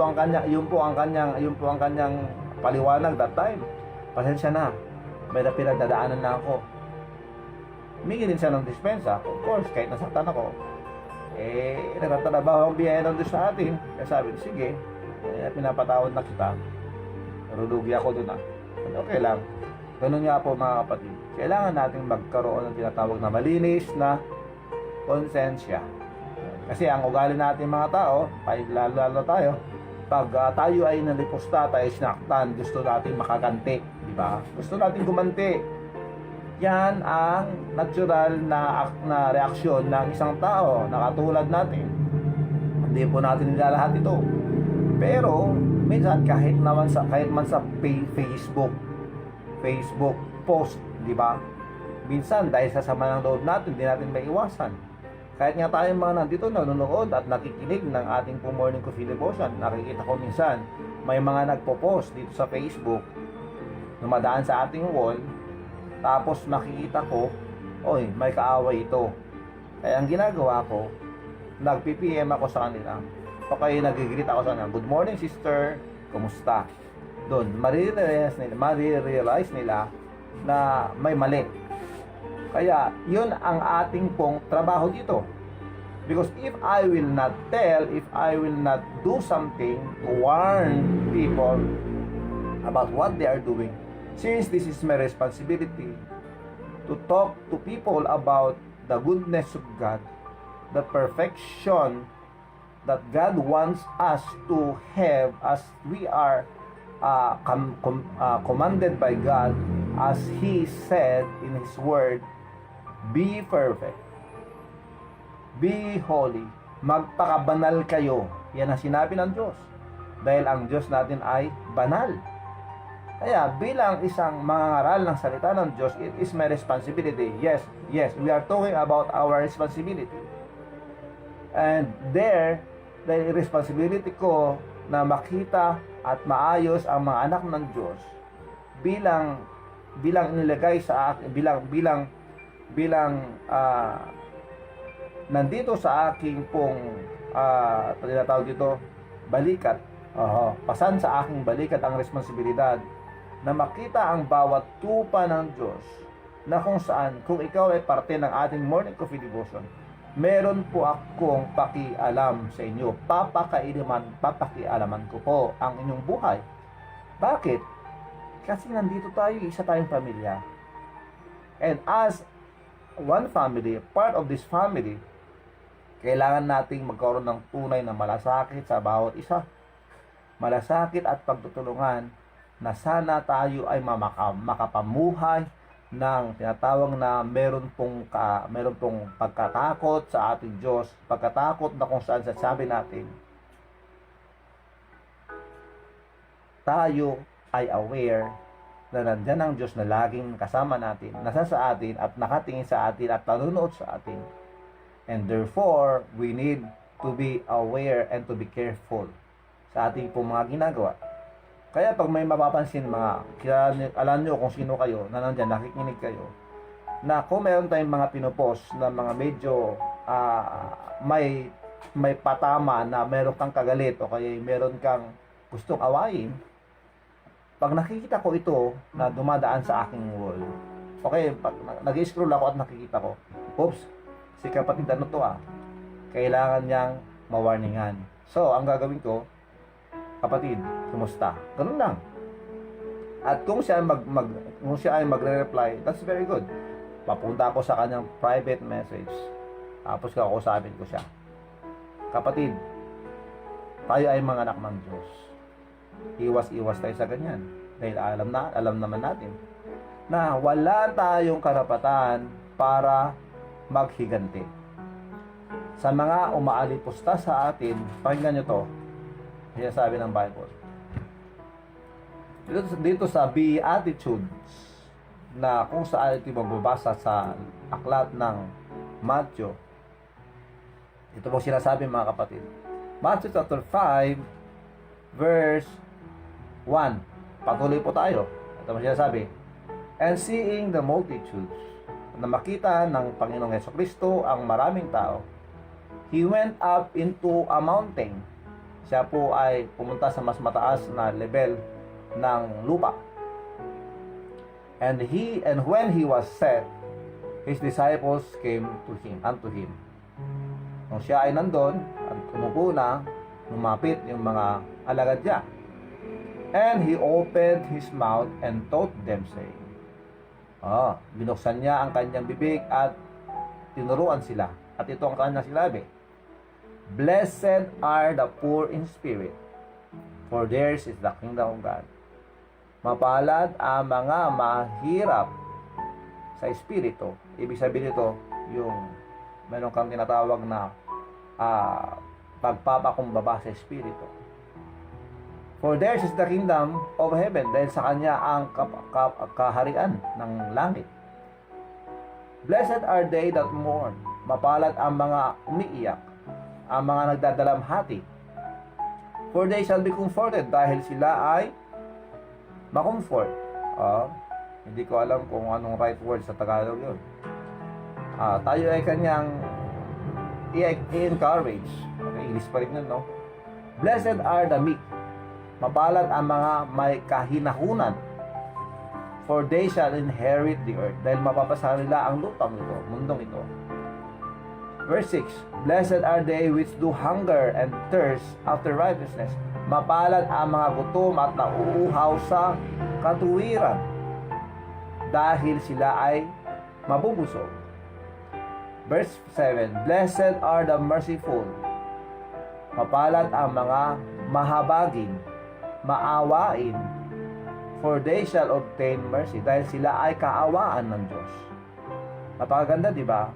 po ang kanyang paliwanag that time. Pasensya na, may pinagdadaanan na ako. Humingi din siya ng dispensa. Of course, kahit nasaktan ako, nagtatrabaho ang biyaya ng Diyos sa atin. Kaya sabi, sige, pinapatawad na kita. Narulugi ako doon okay lang. Ganun nga po mga kapatid. Kailangan natin magkaroon ng tinatawag na malinis na konsensya. Kasi ang ugali natin mga tao, lalo tayo, pag tayo ay nalipusta, tayo sinaktan, gusto natin makaganti, di ba? Gusto natin gumanti. Yan ang natural na reaksyon ng isang tao na katulad natin. Hindi po natin nilalahat ito. Pero minsan kahit man sa Facebook post, di ba? Minsan dahil sa sama ng loob natin, hindi natin maiwasan. Kahit nga tayong mga nandito nanonood at nakikinig ng ating po Morning Coffee Devotion, nakikita ko minsan may mga nagpo-post dito sa Facebook, dumadaan sa ating wall, tapos makikita ko, oy, may kaaway ito. Kaya ang ginagawa ko, nag-PPM ako sa kanila. Okay, nag-greet ako sa kanila. Good morning, sister. Kumusta? Doon, marirealize nila na may mali. Kaya, yun ang ating pong trabaho dito. Because if I will not tell, if I will not do something to warn people about what they are doing, since this is my responsibility to talk to people about the goodness of God, the perfection that God wants us to have as we are commanded by God, as He said in His Word, be perfect, be holy, magpakabanal kayo. Yan ang sinabi ng Diyos. Dahil ang Diyos natin ay banal. Kaya bilang isang mangangaral ng salita ng Diyos, it is my responsibility. Yes, we are talking about our responsibility. And there, the responsibility ko na makita at maayos ang mga anak ng Diyos bilang inilagay sa akin, bilang nandito sa aking pong tinatawag dito balikat, pasan sa aking balikat ang responsibilidad na makita ang bawat tupa ng Diyos, na kung saan, kung ikaw ay parte ng ating Morning Coffee Devotion, meron po akong pakialam sa inyo. Papakialaman ko po ang inyong buhay. Bakit? Kasi nandito tayo, isa tayong pamilya. And as one family, part of this family, kailangan nating magkaroon ng tunay na malasakit sa bawat isa. Malasakit at pagtutulungan na sana tayo ay makapamuhay ng tinatawag na meron pong pagkatakot sa ating Diyos, pagkatakot na kung saan sasabi natin tayo ay aware na nandyan ang Diyos na laging kasama natin, nasa sa atin at nakatingin sa atin at nanonood sa atin. And therefore, we need to be aware and to be careful sa ating pong mga ginagawa. Kaya pag may mapapansin alam nyo kung sino kayo na nandyan, nakikinig kayo, na kung meron tayong mga pinopost na mga medyo may patama na meron kang kagalit o kaya meron kang gustong awayin, pag nakikita ko ito na dumadaan sa aking wall, okay, pag nag-scroll ako at nakikita ko, oops, si kapatid ano to kailangan niyang mawarningan. So, ang gagawin ko, kapatid, kumusta? Ganun lang. At kung siya ay magre-reply, that's very good. Papunta ako sa kanyang private message. Tapos kakausapin ko siya. Kapatid, tayo ay mga anak ng Diyos. Iwas-iwas tayo sa ganyan. Dahil alam naman natin na wala tayong karapatan para maghiganti. Sa mga umaalipusta sa atin, pakinggan nyo to, sabi ng Bible. Dito sa Beatitudes, na kung saan ito magbabasa sa aklat ng Matthew, ito po sinasabi mga kapatid. Matthew chapter 5 verse 1. Patuloy po tayo. Ito po sinasabi. And seeing the multitudes, na makita ng Panginoong Hesukristo ang maraming tao, He went up into a mountain. Siya po ay pumunta sa mas mataas na level ng lupa. And when he was set, his disciples came unto him. Nung siya ay nandun, at umupo na, lumapit yung mga alagad niya. And he opened his mouth and taught them, saying, binuksan niya ang kanyang bibig at tinuruan sila. At ito ang kanyang sinabi, Blessed are the poor in spirit, for theirs is the kingdom of God. Mapalad ang mga mahirap sa espiritu. Ibig sabihin ito, yung meron kang tinatawag na pagpapakumbaba sa Espiritu. For theirs is the kingdom of heaven, dahil sa Kanya ang kaharian ng langit. Blessed are they that mourn, mapalad ang mga umiiyak, ang mga nagdadalamhati. For they shall be comforted, dahil sila ay makomfort. Hindi ko alam kung anong right word sa Tagalog yun. Tayo ay kanyang i-encourage. Okay, English pa rin yun, no? Blessed are the meek, mapalad ang mga may kahinahunan, for they shall inherit the earth, dahil mapapasa nila ang lupang ito, mundong ito. Verse 6, blessed are they which do hunger and thirst after righteousness, mapalad ang mga gutom at nauuhaw sa katuwiran, dahil sila ay mabubusog. Verse 7, blessed are the merciful, mapalad ang mga mahabagin, maawain, for they shall obtain mercy, dahil sila ay kaawaan ng Diyos. Napakaganda, di ba?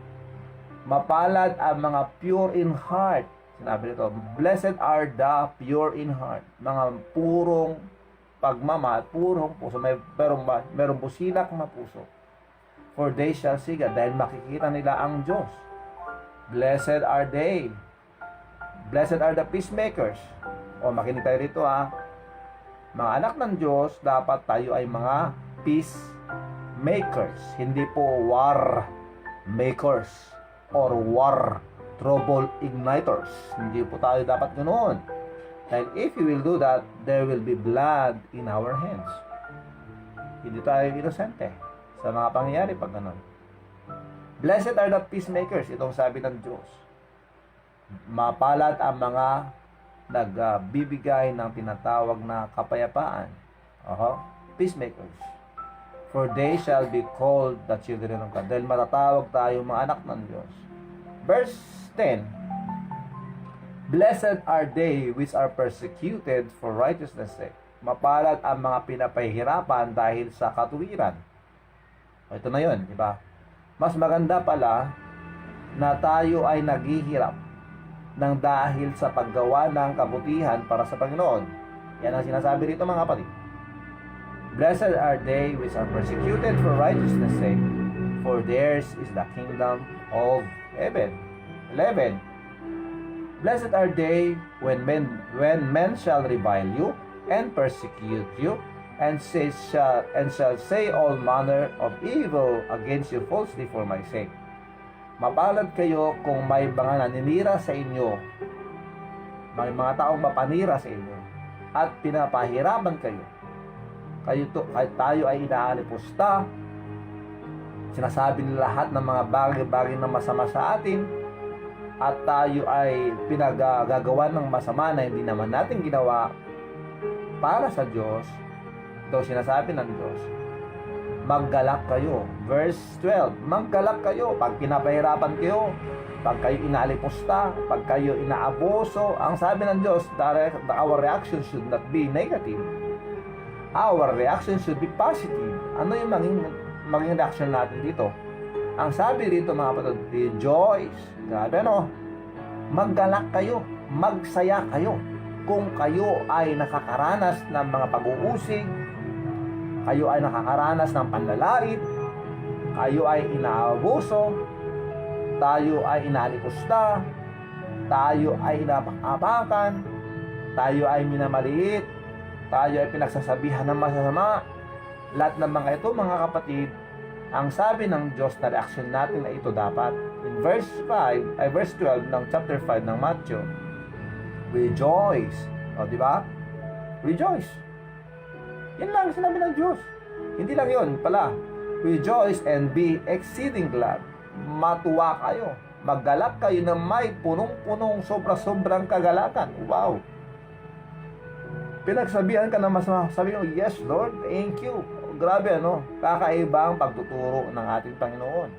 Mapalad ang mga pure in heart. Sinabi nito, blessed are the pure in heart. Mga purong pagmamahal, purong puso, merong busilak na puso. For they shall see God, dahil makikita nila ang Diyos. Blessed are they. Blessed are the peacemakers. Makinig tayo rito, mga anak ng Diyos, dapat tayo ay mga peacemakers, hindi po war makers or war trouble igniters. Hindi po tayo dapat ganoon. Dahil if you will do that, there will be blood in our hands. Hindi tayo inosente sa mga pangyayari pag ganoon. Blessed are the peacemakers, itong sabi ng Diyos. Mapalad ang mga nagbibigay ng tinatawag na kapayapaan. Peacemakers. For they shall be called the children of God. Dahil matatawag tayo mga anak ng Diyos. Verse 10, blessed are they which are persecuted for righteousness' sake. Mapalad ang mga pinapahirapan dahil sa katuwiran. Ito na yun, di ba? Mas maganda pala na tayo ay naghihirap nang dahil sa paggawa ng kabutihan para sa Panginoon. Yan ang sinasabi rito mga kapatid. Blessed are they which are persecuted for righteousness' sake, for theirs is the kingdom of heaven. 11. Blessed are they when men shall revile you and persecute you, and shall say all manner of evil against you falsely for my sake. Mapalad kayo kung may mga naninira sa inyo, may mga taong mapanira sa inyo, at pinapahirapan kayo. Tayo ay inaalipusta, sinasabi nila lahat ng mga bagay-bagay na masama sa atin, at tayo ay pinagagawa ng masama na hindi naman natin ginawa para sa Diyos. Ito sinasabi ng Diyos, maggalak kayo. Verse 12, maggalak kayo pag pinapahirapan kayo, pag kayo inaalipusta, pag kayo inaaboso. Ang sabi ng Diyos, our reaction should not be negative. Our reaction should be positive. Ano yung maging reaction natin dito? Ang sabi dito mga kapatid, rejoice. Grabe no? Maggalak kayo, magsaya kayo. Kung kayo ay nakakaranas ng mga pag-uusig, kayo ay nakakaranas ng panlalait, kayo ay inaabuso, tayo ay inalipusta, tayo ay inapak-apakan, tayo ay minamaliit, tayo ay pinagsasabihan ng masasama. Lahat ng mga ito mga kapatid, ang sabi ng Diyos na reaction natin na ito dapat in verse 12 ng chapter 5 ng Matthew, rejoice. Di ba? Rejoice. Yan lang sinabi ng Diyos. Hindi lang yun pala. Rejoice and be exceeding glad. Matuwa kayo. Maggalak kayo na may punong-punong sobra-sobrang kagalakan. Wow. Pinagsabihan ka na masama. Sabi mo, yes Lord, thank you. Grabe kakaiba ang pagtuturo ng ating Panginoon.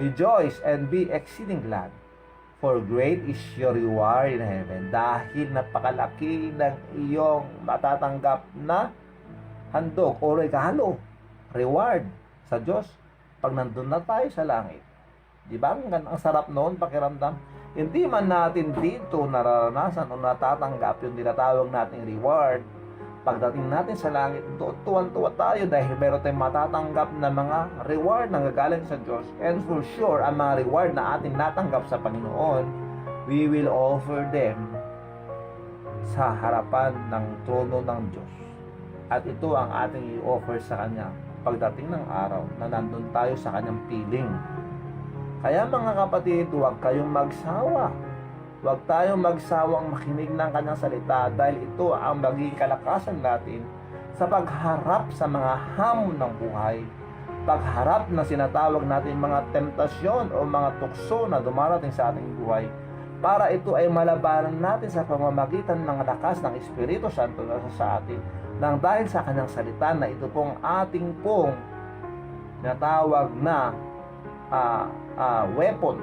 Rejoice and be exceeding glad, for great is your reward in heaven. Dahil napakalaki ng iyong matatanggap na handog o regalo, reward sa Diyos pag nandun na tayo sa langit. Di ba? Ang sarap noon pakiramdam. hindi man natin dito nararanasan o natatanggap yung tinatawag nating reward, pagdating natin sa langit, tuwan-tuwa tayo dahil meron tayong matatanggap na mga reward na gagaling sa Diyos. And for sure, ang mga reward na atin natanggap sa Panginoon, we will offer them sa harapan ng trono ng Diyos. At ito ang ating i-offer sa Kanya pagdating ng araw na nandun tayo sa Kanyang piling. Kaya mga kapatid, huwag kayong magsawa. Huwag tayong magsawang makinig ng Kanyang salita dahil ito ang magiging kalakasan natin sa pagharap sa mga hamon ng buhay, pagharap na sinatawag natin mga temptasyon o mga tukso na dumarating sa ating buhay, para ito ay malabanan natin sa pamamagitan ng lakas ng Espiritu Santo na sa atin, nang dahil sa Kanyang salita na ito pong ating pong natawag na weapon,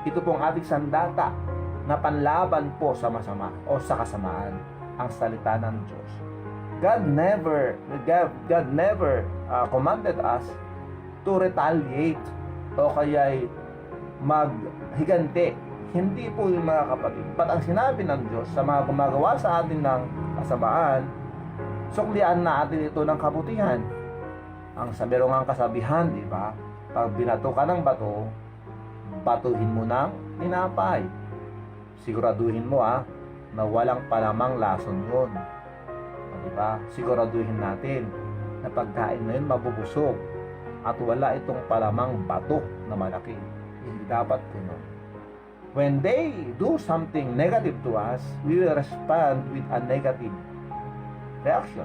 ito pong ating sandata na panlaban po sa masama o sa kasamaan, ang salita ng Diyos. God never commanded us to retaliate o kaya'y maghiganti. Hindi po yung mga kapatid. But ang sinabi ng Diyos sa mga gumagawa sa atin ng kasamaan, suklian natin ito ng kabutihan. Ang merong ang kasabihan, di ba? Pag binato ka ng bato, batuhin mo ng tinapay. Siguraduhin mo na walang palamang lason yun. Di ba? Siguraduhin natin na pagkain na yun mabubusog at wala itong palamang bato na malaki. Hindi dapat puno. When they do something negative to us, we will respond with a negative reaction.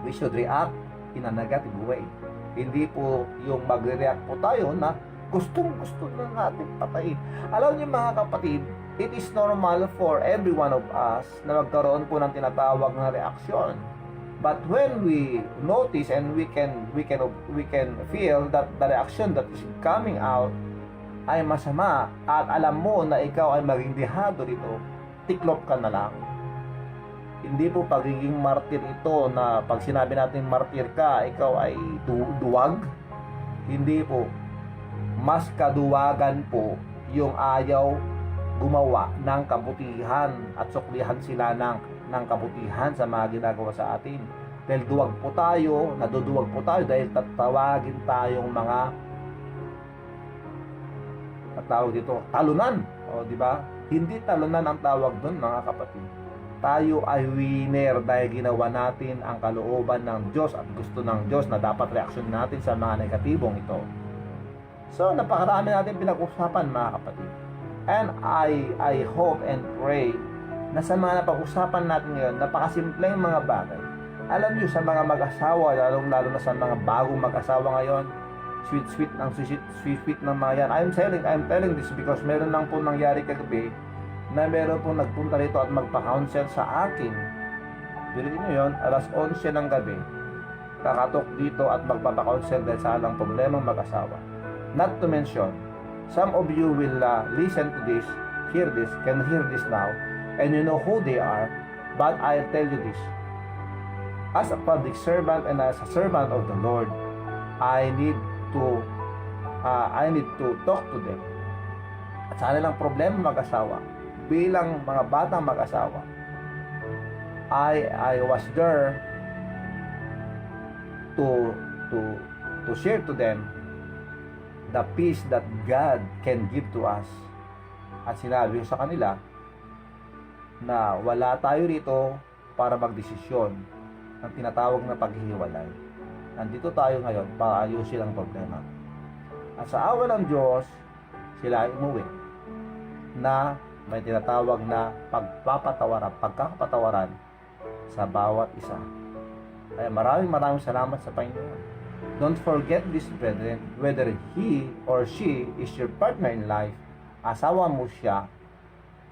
We should react in a negative way. Hindi po yung magre-react po tayo na gustong-gusto na natin patayin. Alam niyo mga kapatid, it is normal for every one of us na magkaroon po ng tinatawag na reaksyon. But when we notice and we can feel that the reaction that is coming out ay masama at alam mo na ikaw ay maging dihado dito, tiklop ka na lang. Hindi po pagiging martir ito na pag sinabi natin martir ka, ikaw ay duwag. Hindi po. Mas kaduwagan po yung ayaw gumawa ng kabutihan at suklihan sila ng kabutihan sa mga ginagawa sa atin. Dahil duwag po tayo, naduduwag po tayo dahil tatawagin tayong mga tawag dito, talunan. O, di ba? Hindi talunan ang tawag doon, mga kapatid. Tayo ay winner dahil ginawa natin ang kalooban ng Diyos at gusto ng Diyos na dapat reaksyon natin sa mga negatibong ito. So, napakarami natin pinag-usapan, mga kapatid. And I hope and pray na sa mga napag-usapan natin ngayon, napakasimpleng mga bagay. Alam niyo, sa mga mag-asawa, lalo na sa mga bagong mag-asawa ngayon, sweet ng mga yan. I'm telling this because meron lang po nangyari kagabi na meron po nagpunta rito at magpa-counsel sa akin. Bilhin niyo yun, alas 11 ng gabi, kakatok dito at magpapa-counsel dahil sa alang problemang mag-asawa. Not to mention, some of you will listen to this, can hear this now, and you know who they are, but I'll tell you this. As a public servant and as a servant of the Lord, I need to talk to them. At sa kanilang problema mag-asawa, bilang mga batang mag-asawa, I was there to share to them the peace that God can give to us. At sinabi ko sa kanila na wala tayo rito para magdesisyon ng tinatawag na paghihiwalay. Nandito tayo ngayon para ayusin ang problema. At sa awa ng Diyos, sila ay umuwi na may tinatawag na pagkakapatawaran sa bawat isa. Kaya maraming salamat sa Panginoon. Don't forget this, brethren, whether he or she is your partner in life, asawa mo siya,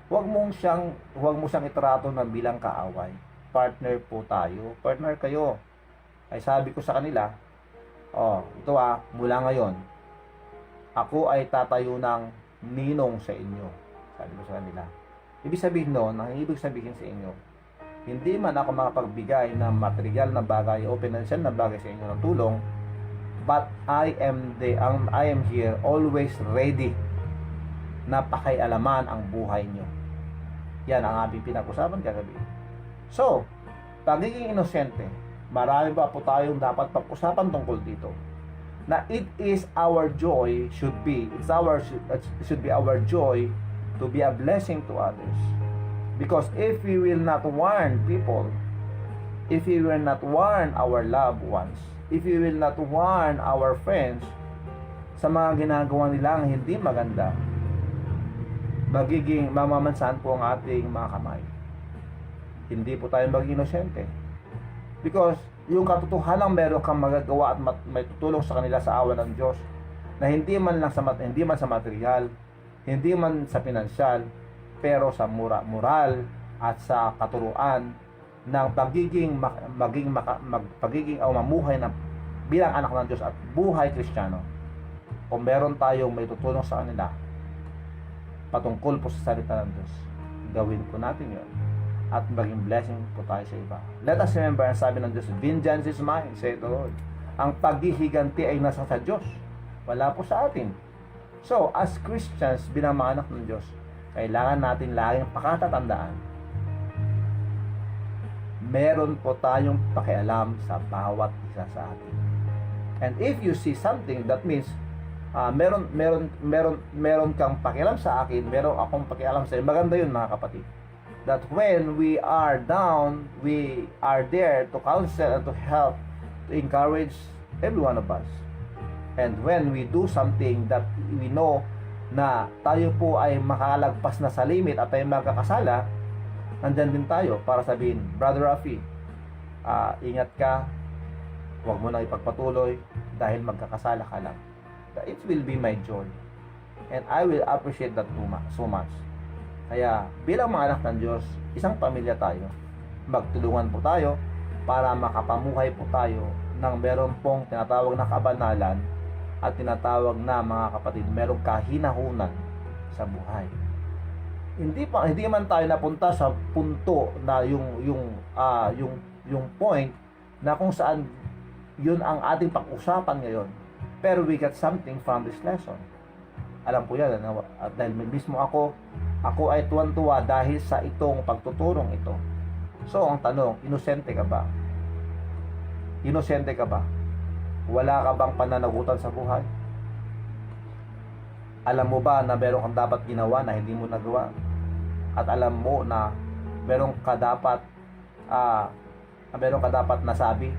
huwag mo siyang itrato na bilang kaaway. Partner po tayo, partner kayo. Ay sabi ko sa kanila, ito mula ngayon, ako ay tatayo ng ninong sa inyo. Sabi ko sa kanila. Ibig sabihin noon, ang ibig sabihin sa inyo, hindi man ako makapagbigay ng material na bagay o financial na bagay sa inyo ng tulong, but I am here always ready na pakialaman ang buhay nyo. Yan ang aming pinag-usapan kagabi. So, pagiging inosente, marami pa po tayong dapat pag-usapan tungkol dito. Na it is our joy, should be our joy to be a blessing to others. Because if we will not warn people, if we will not warn our loved ones, if we will not warn our friends sa mga ginagawa nilang hindi maganda, magiging mamamansahan po ang ating mga kamay. Hindi po tayo maging inosente. Because yung katotohanan meron kang magagawa at may tutulong sa kanila sa awa ng Diyos na hindi man sa material, hindi man sa pinansyal, pero sa moral at sa katuruan ng pagiging mamuhay na bilang anak ng Diyos at buhay Kristiyano. Kung meron tayong may tutulong sa kanila patungkol po sa salita ng Diyos, gawin po natin yun at maging blessing po tayo sa iba. Let us remember, ang sabi ng Diyos, vengeance is mine, saith the Lord. Ang paghihiganti ay nasa sa Diyos, wala po sa atin. So, as Christians, bilang mga anak ng Diyos, kailangan natin laging pakatatandaan, meron po tayong pakialam sa bawat isa sa atin. And if you see something, that means meron kang pakialam sa akin, meron akong pakialam sa iyo. Maganda yun, mga kapatid. That when we are down, we are there to counsel and to help, to encourage every one of us. And when we do something that we know na tayo po ay makalagpas na sa limit at tayo magkakasala, nandyan din tayo para sabihin, Brother Rafi, ingat ka, huwag mo na ipagpatuloy dahil magkakasala ka lang. It will be my joy. And I will appreciate that so much. Kaya bilang mga anak ng Diyos, isang pamilya tayo. Magtulungan po tayo para makapamuhay po tayo ng meron pong tinatawag na kabanalan at tinatawag na, mga kapatid, merong kahinahunan sa buhay. Hindi man tayo napunta sa punto na yung point na kung saan yun ang ating pag-usapan ngayon. Pero we got something from this lesson. Alam po yan, dahil mismo ako ay tuwan-tuwa dahil sa itong pagtuturong ito. So, ang tanong, inosente ka ba? Inosente ka ba? Wala ka bang pananagutan sa buhay? Alam mo ba na meron kang dapat ginawa na hindi mo nagawa? At alam mo na meron ka dapat nasabi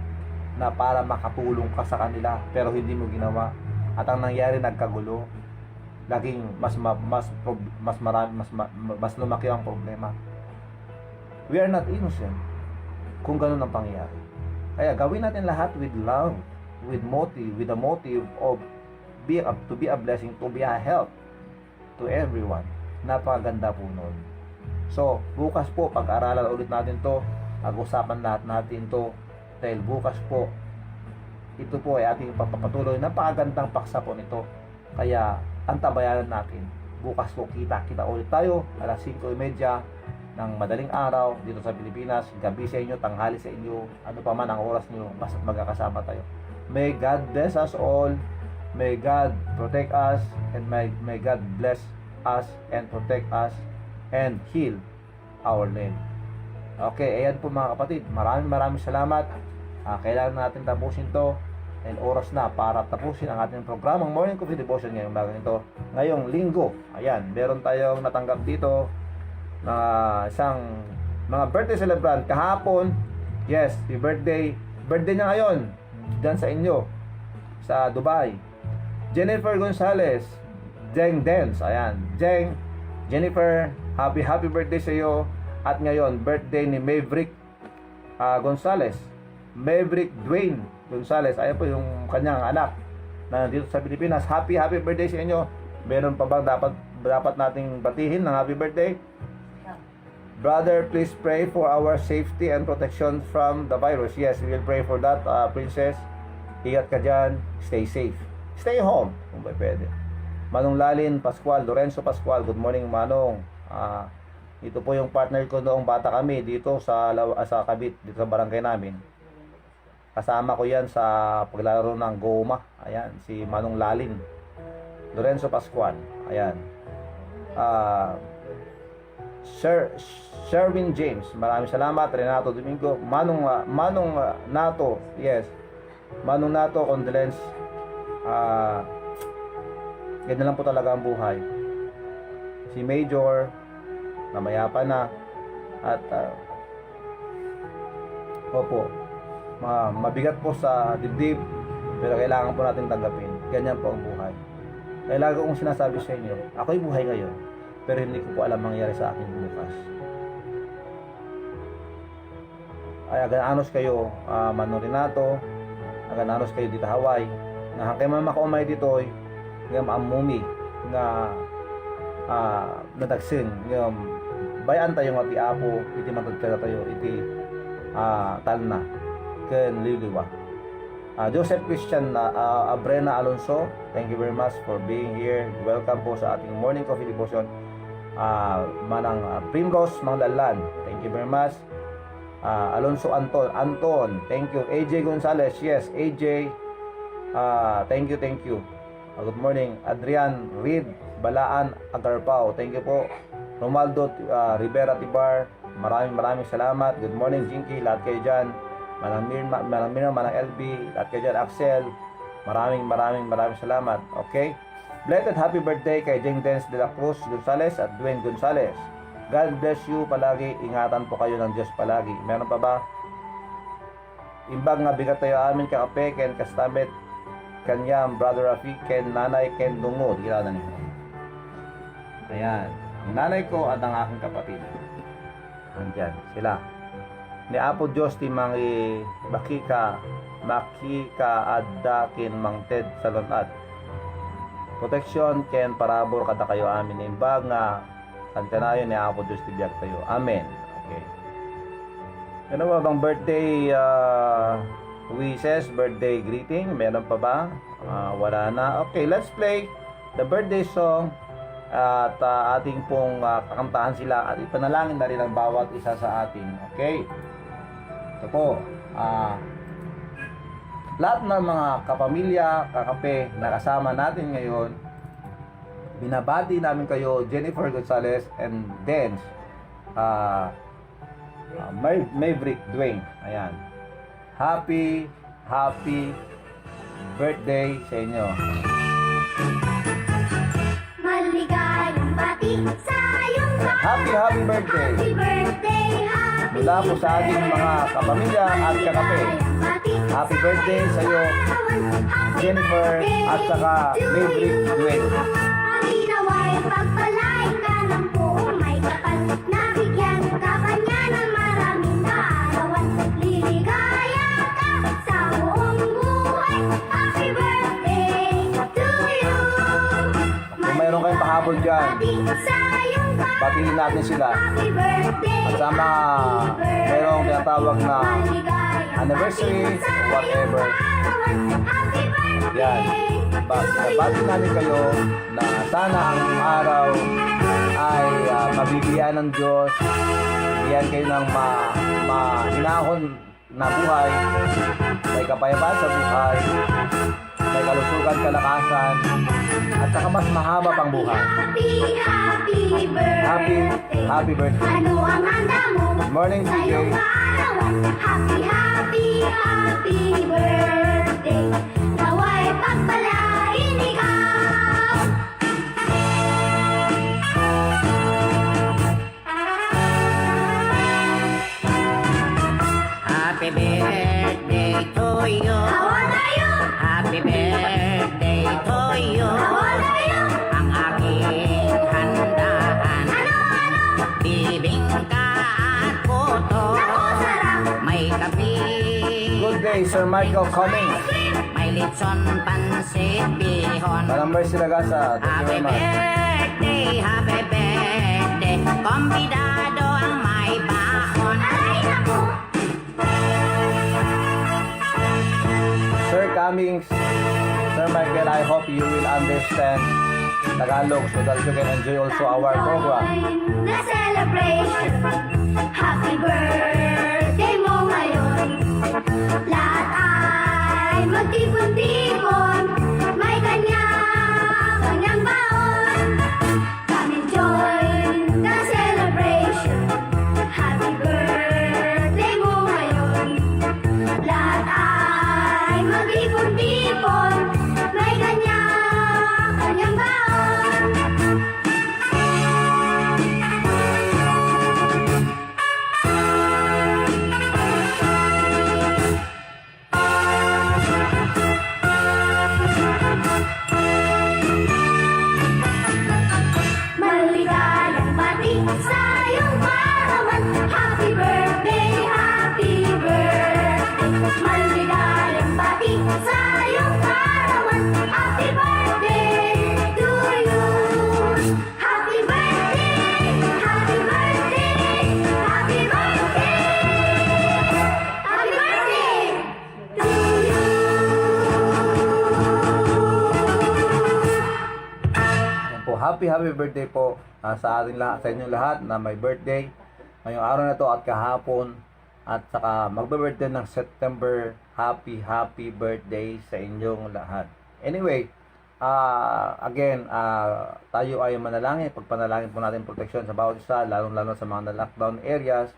na para makatulong ka sa kanila pero hindi mo ginawa, at ang nangyari, nagkagulo, laging mas lumaki ang problema. We are not innocent kung ganun ang pangyayari. Kaya gawin natin lahat with love, with the motive of to be a blessing, to be a help to everyone. Napakaganda po nun. So, bukas po, pag-aralan ulit natin to, pag-usapan lahat natin to, dahil bukas po, ito po ay ating papapatuloy. Napakagandang paksa po nito. Kaya, antabayanan natin. Bukas po, kita ulit tayo, alas 5:30 ng madaling araw, dito sa Pilipinas. Gabi sa inyo, tanghali sa inyo, ano pa man ang oras nyo, basta magkakasama tayo. May God bless us all. May God protect us, and may God bless us and protect us and heal our land. Okay, ayan po mga kapatid. Maraming salamat. Kailangan natin tapusin to, and oras na para tapusin ang ating programang Morning Coffee Devotion ngayong linggo. Ayan, meron tayong natanggap dito na mga birthday celebrant kahapon. Yes, birthday niya ngayon dyan sa inyo sa Dubai. Jennifer Gonzalez, Jeng Dance. Ayan, Jennifer, happy birthday sa iyo. At ngayon, birthday ni Maverick Gonzalez, Maverick Dwayne Gonzalez. Ayan po yung kanyang anak na dito sa Pilipinas. Happy birthday sa inyo. Meron pa bang dapat nating batihin ng happy birthday? Brother, please pray for our safety and protection from the virus. Yes, we will pray for that, Princess. Ingat ka dyan. Stay safe. Stay home kung pwede. Manong Lalin Pascual, Lorenzo Pascual, good morning Manong. Ito po yung partner ko noong bata kami dito sa Kabit, dito sa barangay namin. Kasama ko yan sa paglalaro ng goma. Ayan, si Manong Lalin Lorenzo Pascual. Ayan. Sherwin James, maraming salamat. Renato Domingo, Manong Nato, yes, Manong Nato, condolence. Ganyan lang po talaga ang buhay. Si Major, namayapa na. At opo, mabigat po sa dibdib, pero kailangan po natin tanggapin. Ganyan po ang buhay. Kaya lagi kong sinasabi sa inyo, ako'y buhay ngayon, pero hindi ko po alam mangyayari sa akin bukas. Ay agananos kayo, Manong Renato, agananos kayo dito Hawaii, nga kay mama ko umay dito, nga maamumi, nga nadagsin, nga bayan tayo nga ti Apo, iti matagkada tayo, iti talna, ken liliwa. Joseph Christian Abrena Alonso, thank you very much for being here. Welcome po sa ating morning coffee devotion. Manang Primrose Mangdalan, thank you very much. Alonso Anton, thank you. AJ Gonzalez, yes, AJ, thank you. Good morning. Adrian Reed Balaan Agarpao, thank you po. Romaldo Rivera Tibar, maraming salamat. Good morning Jinky, lahat kayo dyan. Manang Mirna, Manang LB, lahat kayo dyan. Axel, maraming salamat. Okay, belated happy birthday kay Jeng Dens de la Cruz Gonzales at Dwayne Gonzales. God bless you palagi. Ingatan po kayo ng Diyos palagi. Meron pa ba? Imbag nga bigat tayo amin kakape, ken kastamit kanyang brother Rafi, ken nanay, ken dungo. Kilala niyo. Ayan. Ang nanay ko at ang aking kapatid. Andyan sila. Ni Apo Diyos ti mangi makika addakin mang Ted salonat. Protection ken parabor kada kayo amin imbag nga kantanayon ni Apo Diyos ti biag tayo. Amen. Okay. Ano ba bang birthday wishes, birthday greeting? Meron pa ba? Wala na. Okay, let's play the birthday song. At ating pong kakantahan sila at ipanalangin na rin ang bawat isa sa atin. Okay? Ito po. Lahat ng mga kapamilya, kakape na kasama natin ngayon, binabati namin kayo, Jennifer Gonzalez and Dens, Maverick Dwayne. Ayan. Happy birthday sa inyo. Maligayang bati sa iyong Happy birthday. Happy birthday, happy Mula po sa ating mga kapamilya at kakape. Happy birthday sa iyo, Jennifer at saka Maverick Dwayne. Ang inaway pagpalain ka ng buong may kapal. Nabigyan ka pa niya ng maraming kaarawan. Liligaya ka sa buong buhay. Happy birthday to you. Kung mayroon kayong pahabol dyan, patiin natin sila. Happy birthday. At sa mga mayroong tinatawag na anniversary, whatever. Yan. Bati namin kayo na sana ang araw ay mabibigyan ng Diyos. Bigyan kayo ng mahinahon na buhay. May kapayapaan sa buhay. May kalusugan, kalakasan. At saka mas mahaba pang buhay. Happy birthday. Ano ang handa mo? Good morning, Sa DJ. iyong kaarawan. Happy birthday. Naway pagpalain ikaw. Happy birthday to you. Hawa tayo. Happy birthday to you. Hawa tayo. Ang aking handaan. Ano? Bibingka at puto. Naku, sarap. May kape. Good day, Sir Michael Cummings. May litson pansit bihon. Malang Mercy Lagasa. Thank you Happy very much. birthday, happy birthday. Kombidado ang may baon. Aray, naku. Sir Cummings, Sir Michael, I hope you will understand Tagalog so that you can enjoy also our program. The celebration. Happy birthday mo ngayon. Lahat ay magtipon-tipon. May kanya-kanyang baon. Kami Diyos happy birthday po sa ating lahat, sa inyong lahat na may birthday ngayong araw na to at kahapon, at saka magbe-birthday ng September. Happy birthday sa inyong lahat. Anyway, again, tayo ay manalangin, pagpanalangin po natin proteksyon sa bawat isa, lalo sa mga lockdown areas.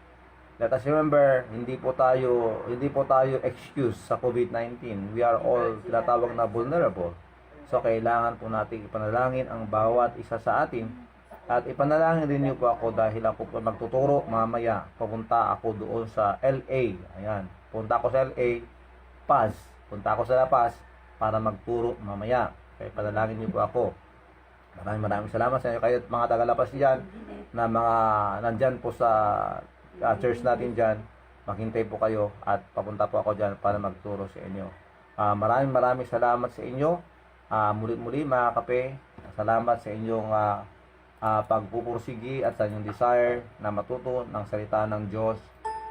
Let us remember, hindi po tayo excuse sa COVID-19. We are all tinatawag na vulnerable. So kailangan po natin ipanalangin ang bawat isa sa atin, at ipanalangin din niyo po ako dahil ako po magtuturo mamaya. Pupunta ako doon sa LA. Ayan, punta ako sa LA, Paz. Punta ako sa La Paz para magturo mamaya. Kaya panalangin niyo po ako. Maraming salamat sa inyo kayo at mga taga-Lapas diyan na mga nandyan po sa church natin diyan. Maghintay po kayo at papunta po ako diyan para magturo sa inyo. Maraming salamat sa inyo. Muli mga kape, salamat sa inyong pagpupursigi at sa inyong desire na matuto ng salita ng Diyos.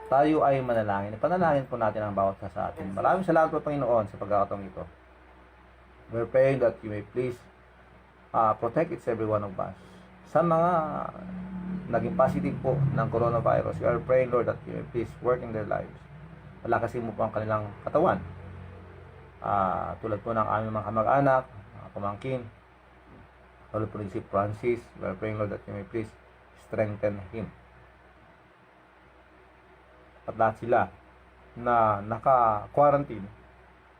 Tayo ay manalangin. Ipanalangin po natin ang bawat isa sa atin. Maraming salamat po Panginoon sa pagkakataong ito. We're praying that you may please protect each every one of us. Sa mga naging positive po ng coronavirus, we are praying, Lord, that you may please work in their lives. Palakasin mo po ang kanilang katawan. Tulad po ng aming mga kamag-anak, mga pamangkin, tulad po rin si Francis, we are praying, Lord, that you may please strengthen him. At lahat sila na naka-quarantine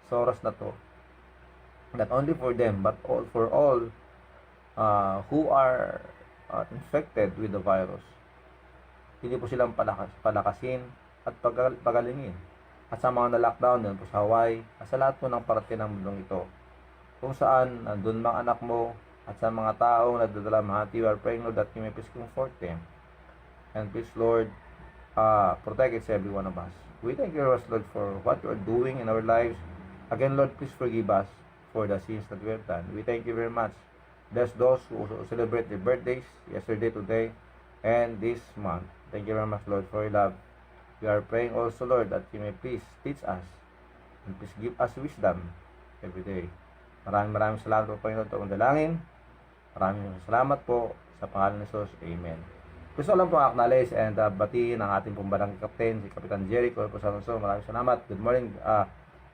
sa oras na to, not only for them, but for all who are infected with the virus. Hindi po silang palakasin at pagalingin. At sa mga na-lockdown din po sa Hawaii, at sa lahat po ng parte ng mundong ito, kung saan nandun mga anak mo, at sa mga taong nagdadala mahati, we are praying, Lord, that you may please comfort them. And please, Lord, protect each every one of us. We thank you, Lord, for what you are doing in our lives. Again, Lord, please forgive us for the sins that we have done. We thank you very much. Bless those who celebrate their birthdays, yesterday, today, and this month. Thank you very much, Lord, for your love. We are praying also, Lord, that you may please teach us and please give us wisdom every day. Maraming salamat po Panginoon sa dalangin. Maraming salamat po sa pangalan ni Jesus. Amen. Gusto lang po acknowledge and batiin ang ating pong barangay captain, si Kapitan Jerry Corposalonso. Maraming salamat. Good morning,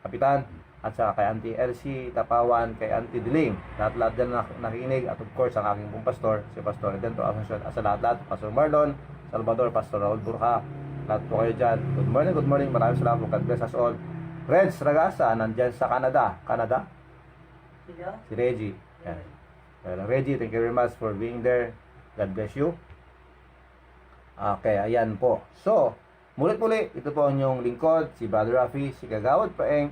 Kapitan. At saka kay Auntie Elsie Tapawan, kay Auntie Diling. Lahat-lahat dyan nakikinig. At of course, ang aking pong pastor, si Pastor Edento Asuncion. At sa lahat-lahat, Pastor Marlon, Salvador, Pastor Raul Burja. Lahat po kayo dyan. Good morning. Maraming salamat po. God bless us all. Reds Ragasa, nandyan sa Canada. Si Reggie. Yan. Reggie, thank you very much for being there. God bless you. Okay, ayan po. So, mulit-muli, ito po ang inyong lingkod, si Brother Rafi, si Kagawad Paeng.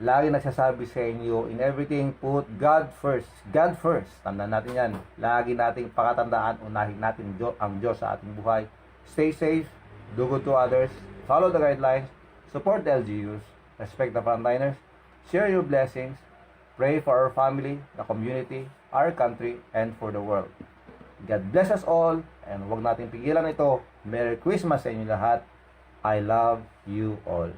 Lagi nagsasabi sa inyo, in everything, put God first. God first. Tandaan natin yan. Lagi nating pakatandaan, unahin natin ang Diyos sa ating buhay. Stay safe, do good to others, follow the guidelines, support the LGUs, respect the frontliners, share your blessings, pray for our family, the community, our country, and for the world. God bless us all, and huwag natin pigilan ito. Merry Christmas sa inyo lahat. I love you all.